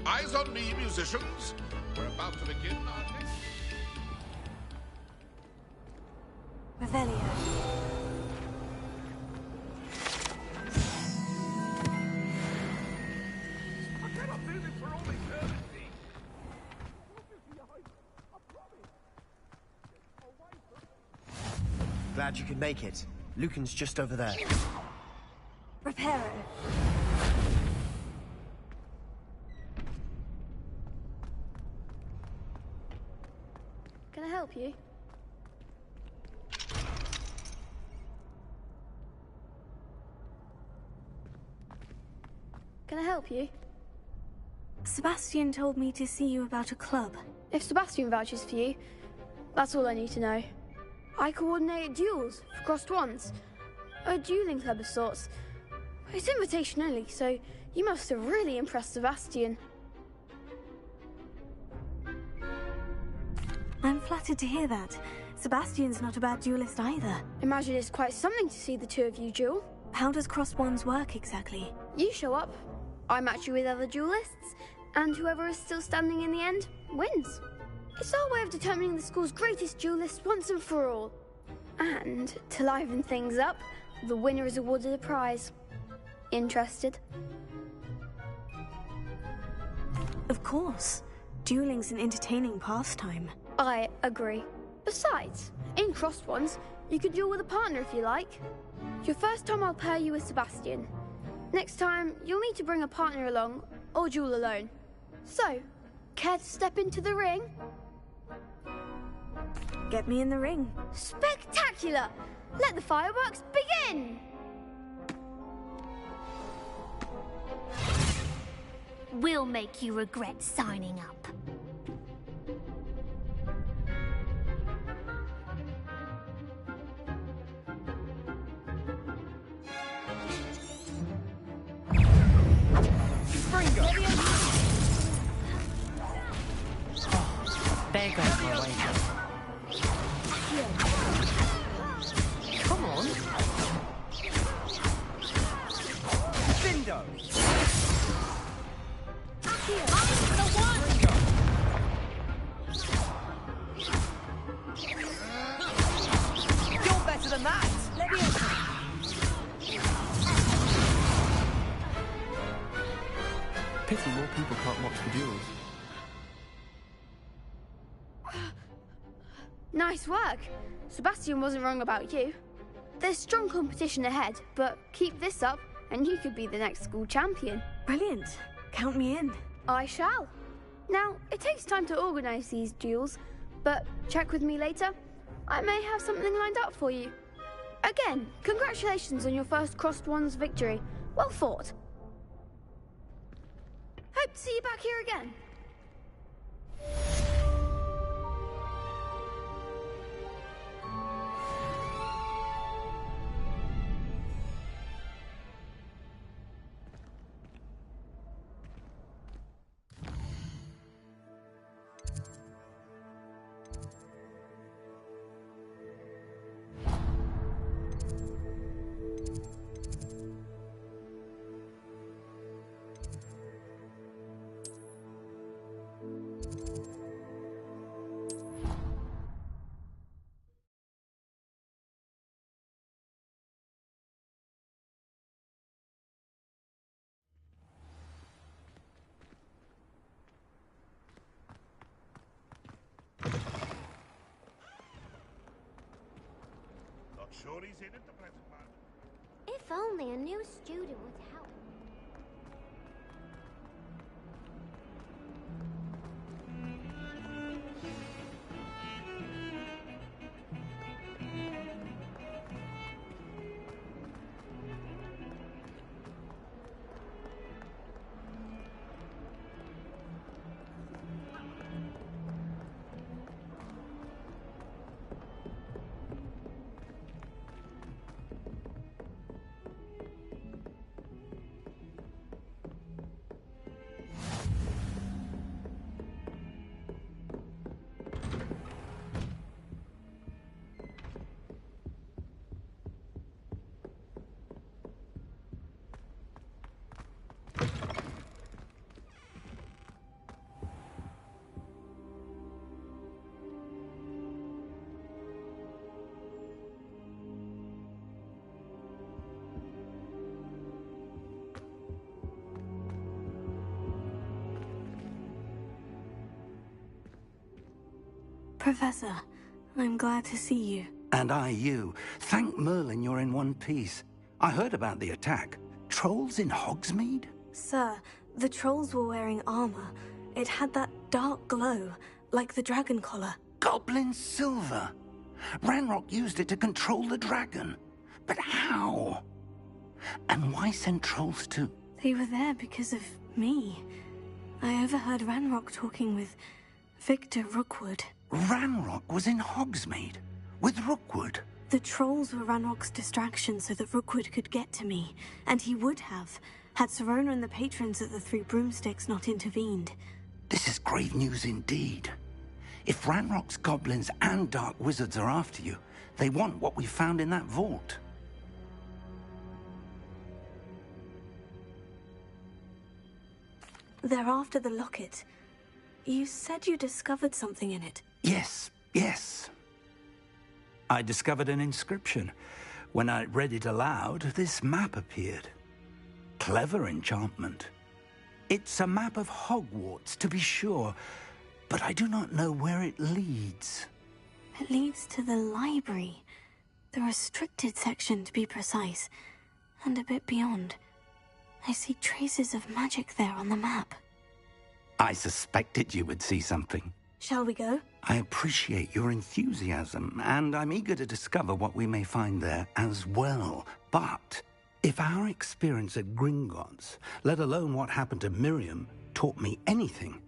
Eyes on me, musicians. We're about to begin our next... Revelio. I cannot do this for all eternity. Glad you could make it. Lucan's just over there. Reparo. Can I help you? Can I help you? Sebastian told me to see you about a club. If Sebastian vouches for you, that's all I need to know. I coordinate duels for crossed wands. A dueling club of sorts. It's invitation only, so you must have really impressed Sebastian. I'm flattered to hear that. Sebastian's not a bad duelist either. Imagine it's quite something to see the two of you duel. How does crossed wands work exactly? You show up, I match you with other duelists, and whoever is still standing in the end wins. It's our way of determining the school's greatest duelist once and for all. And to liven things up, the winner is awarded a prize. Interested? Of course. Dueling's an entertaining pastime. I agree. Besides, in crossed ones, you could duel with a partner if you like. Your first time I'll pair you with Sebastian. Next time, you'll need to bring a partner along, or duel alone. So, care to step into the ring? Get me in the ring. Spectacular! Let the fireworks begin! We'll make you regret signing up. There goes my wager. Come on. Bindo! I'm the one! You're better than that! Pity more people can't watch the duels. Nice work. Sebastian wasn't wrong about you. There's strong competition ahead, but keep this up and you could be the next school champion. Brilliant. Count me in. I shall. Now, it takes time to organise these duels, but check with me later. I may have something lined up for you. Again, congratulations on your first crossed wands victory. Well fought. Hope to see you back here again. Sure he's in at the present moment. If only a new student would help. Professor, I'm glad to see you. And I you. Thank Merlin you're in one piece. I heard about the attack. Trolls in Hogsmeade? Sir, the trolls were wearing armor. It had that dark glow, like the dragon collar. Goblin silver. Ranrock used it to control the dragon. But how? And why send trolls too? They were there because of me. I overheard Ranrock talking with Victor Rookwood. Ranrock was in Hogsmeade with Rookwood. The trolls were Ranrock's distraction so that Rookwood could get to me, and he would have, had Serona and the patrons at the Three Broomsticks not intervened. This is grave news indeed. If Ranrock's goblins and dark wizards are after you, they want what we found in that vault. They're after the locket. You said you discovered something in it. Yes. I discovered an inscription. When I read it aloud, this map appeared. Clever enchantment. It's a map of Hogwarts, to be sure, but I do not know where it leads. It leads to the library. The restricted section, to be precise. And a bit beyond. I see traces of magic there on the map. I suspected you would see something. Shall we go? I appreciate your enthusiasm, and I'm eager to discover what we may find there as well. But if our experience at Gringotts, let alone what happened to Miriam, taught me anything,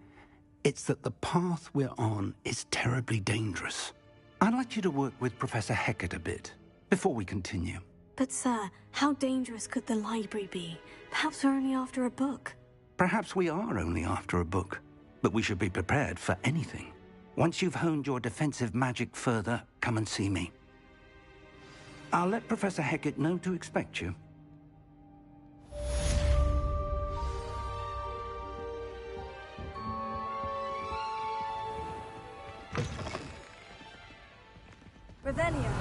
it's that the path we're on is terribly dangerous. I'd like you to work with Professor Hecat a bit before we continue. But sir, how dangerous could the library be? Perhaps we're only after a book. Perhaps we are only after a book, but we should be prepared for anything. Once you've honed your defensive magic further, come and see me. I'll let Professor Hecat know to expect you. Revelio.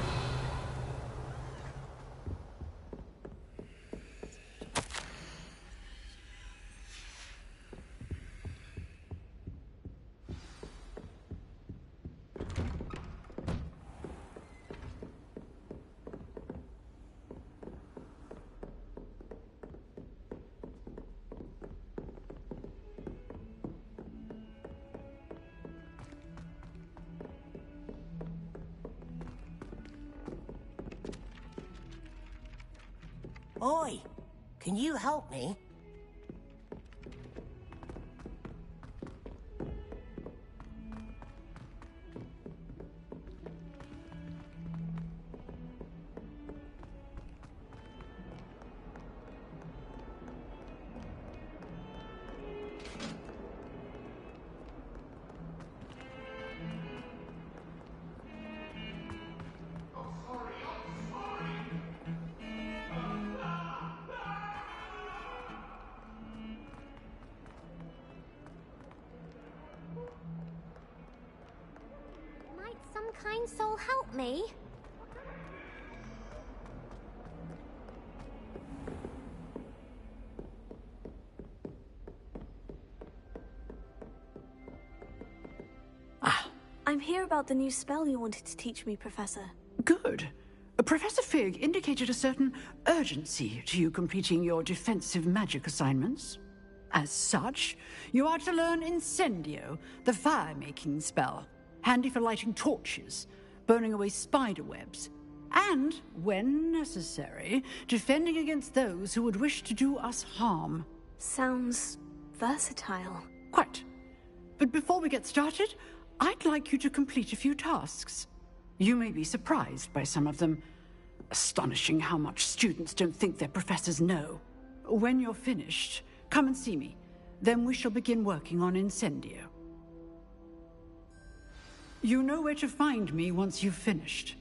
Oi, can you help me? Might some kind soul help me? I'm here about the new spell you wanted to teach me, Professor. Good. Professor Fig indicated a certain urgency to you completing your defensive magic assignments. As such, you are to learn Incendio, the fire-making spell, handy for lighting torches, burning away spider webs, and, when necessary, defending against those who would wish to do us harm. Sounds versatile. Quite. But before we get started, I'd like you to complete a few tasks. You may be surprised by some of them. Astonishing how much students don't think their professors know. When you're finished, come and see me. Then we shall begin working on Incendio. You know where to find me once you've finished.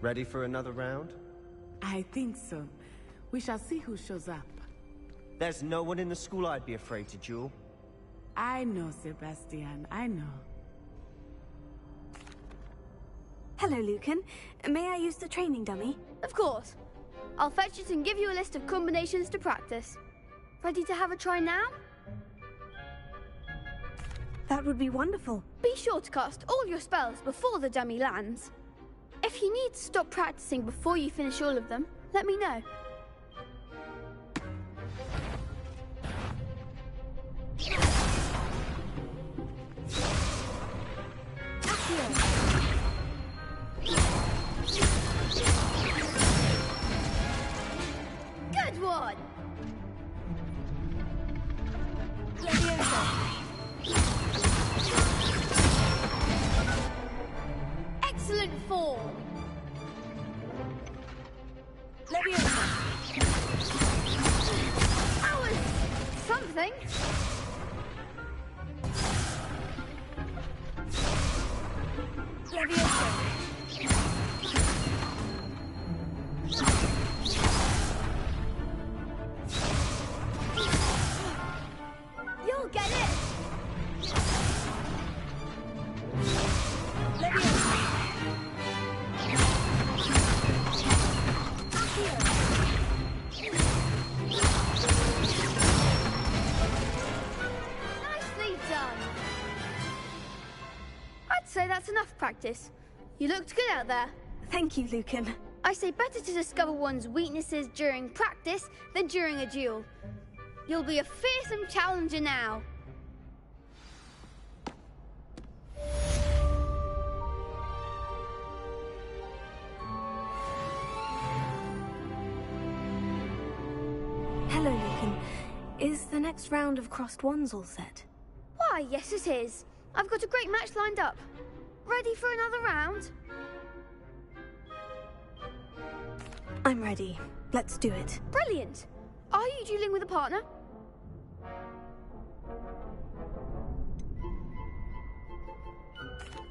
Ready for another round? I think so. We shall see who shows up. There's no one in the school I'd be afraid to duel. I know, Sebastian. I know. Hello, Lucan. May I use the training dummy? Of course. I'll fetch it and give you a list of combinations to practice. Ready to have a try now? That would be wonderful. Be sure to cast all your spells before the dummy lands. If you need to stop practicing before you finish all of them, let me know. Good one! Excellent form! That was something. You'll get it. Nicely done. I'd say that's enough practice. You looked good out there. Thank you, Lucan. I say better to discover one's weaknesses during practice than during a duel. You'll be a fearsome challenger now. Hello, Lucan. Is the next round of crossed wands all set? Why, yes it is. I've got a great match lined up. Ready for another round? I'm ready. Let's do it. Brilliant. Are you dueling with a partner?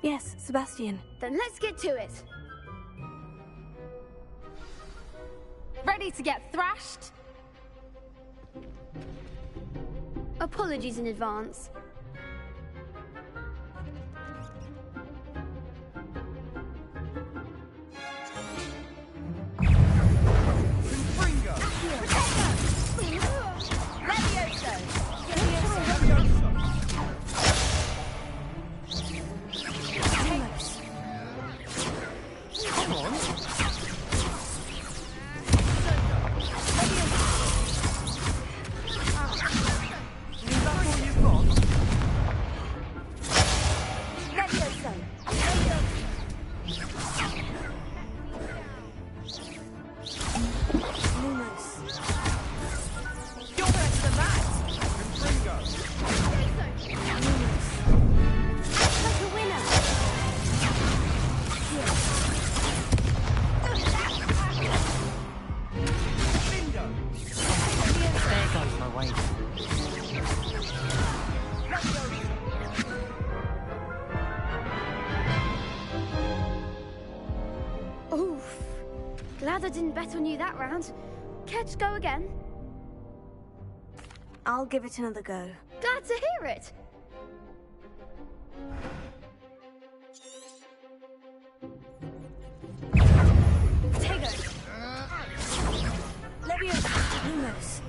Yes, Sebastian. Then let's get to it. Ready to get thrashed? Apologies in advance. Oof. Glad I didn't bet on you that round. Care to go again? I'll give it another go. Glad to hear it. Tego. Leviosa. Lumos.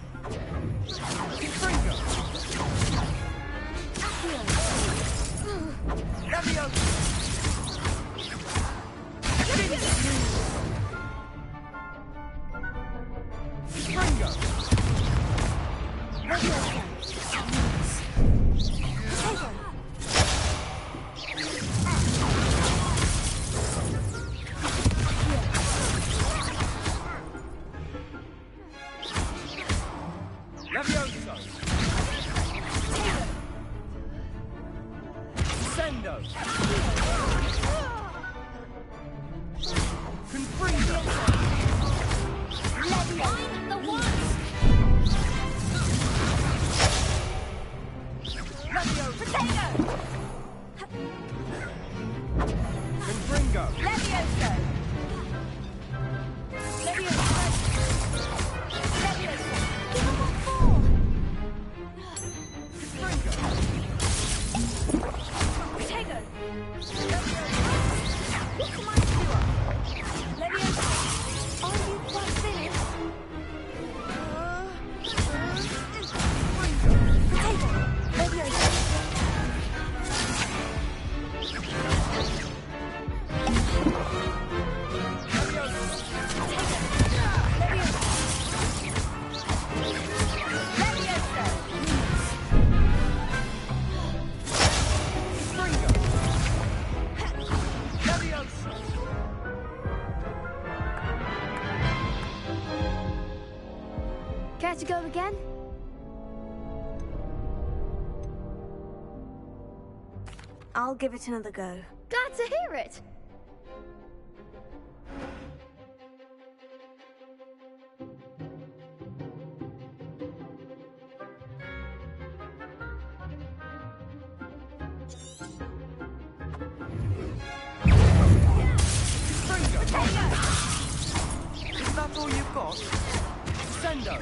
Fringo! Levioso! Levioso! Levioso! Give him what for? Fringo! Protego! What am I to do? Levioso! Are you quite finished? Protego! Levioso! Care to go again? I'll give it another go. Glad to hear it. Is that all you've got? Sendo!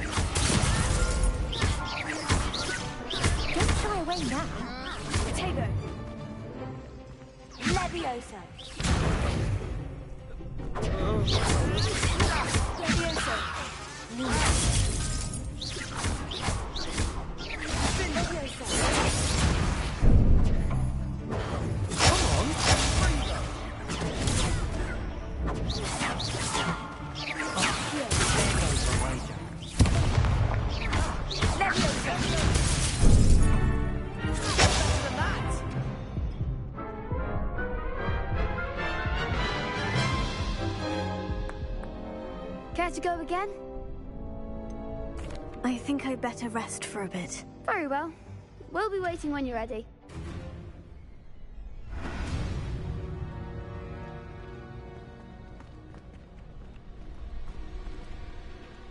Don't shy away now. Protego! Levioso! Levioso! Levioso! Come on! Fringo! Care to go again? I think I'd better rest for a bit. Very well. We'll be waiting when you're ready.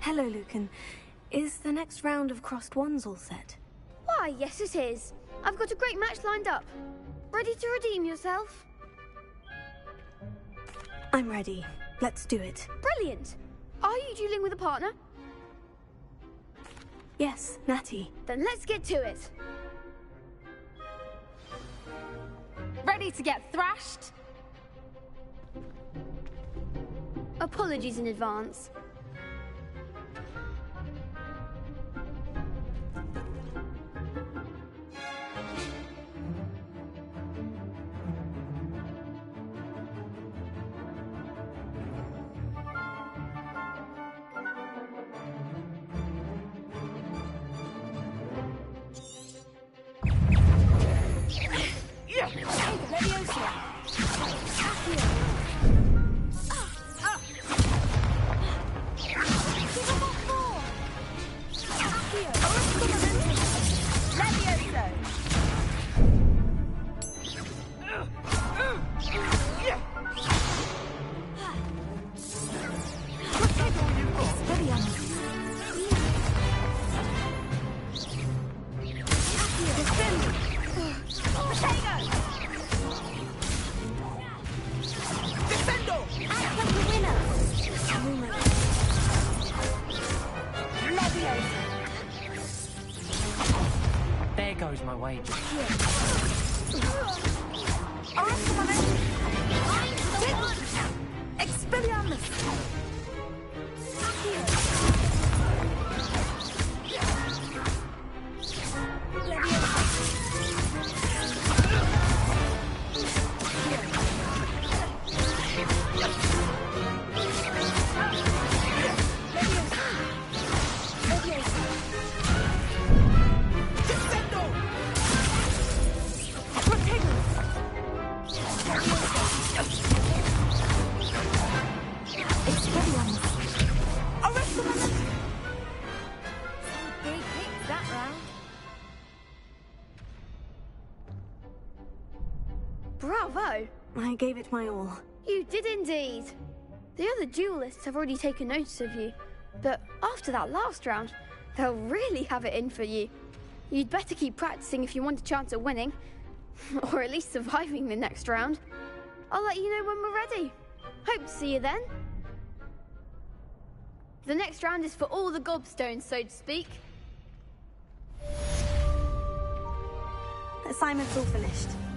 Hello, Lucan. Is the next round of crossed ones all set? Why, yes it is. I've got a great match lined up. Ready to redeem yourself? I'm ready. Let's do it. Brilliant. Are you dueling with a partner? Yes, Natty. Then let's get to it. Ready to get thrashed? Apologies in advance. There goes my wager. Bravo! I gave it my all. You did indeed. The other duelists have already taken notice of you, but after that last round, they'll really have it in for you. You'd better keep practicing if you want a chance at winning, or at least surviving the next round. I'll let you know when we're ready. Hope to see you then. The next round is for all the gobstones, so to speak. Assignment's all finished.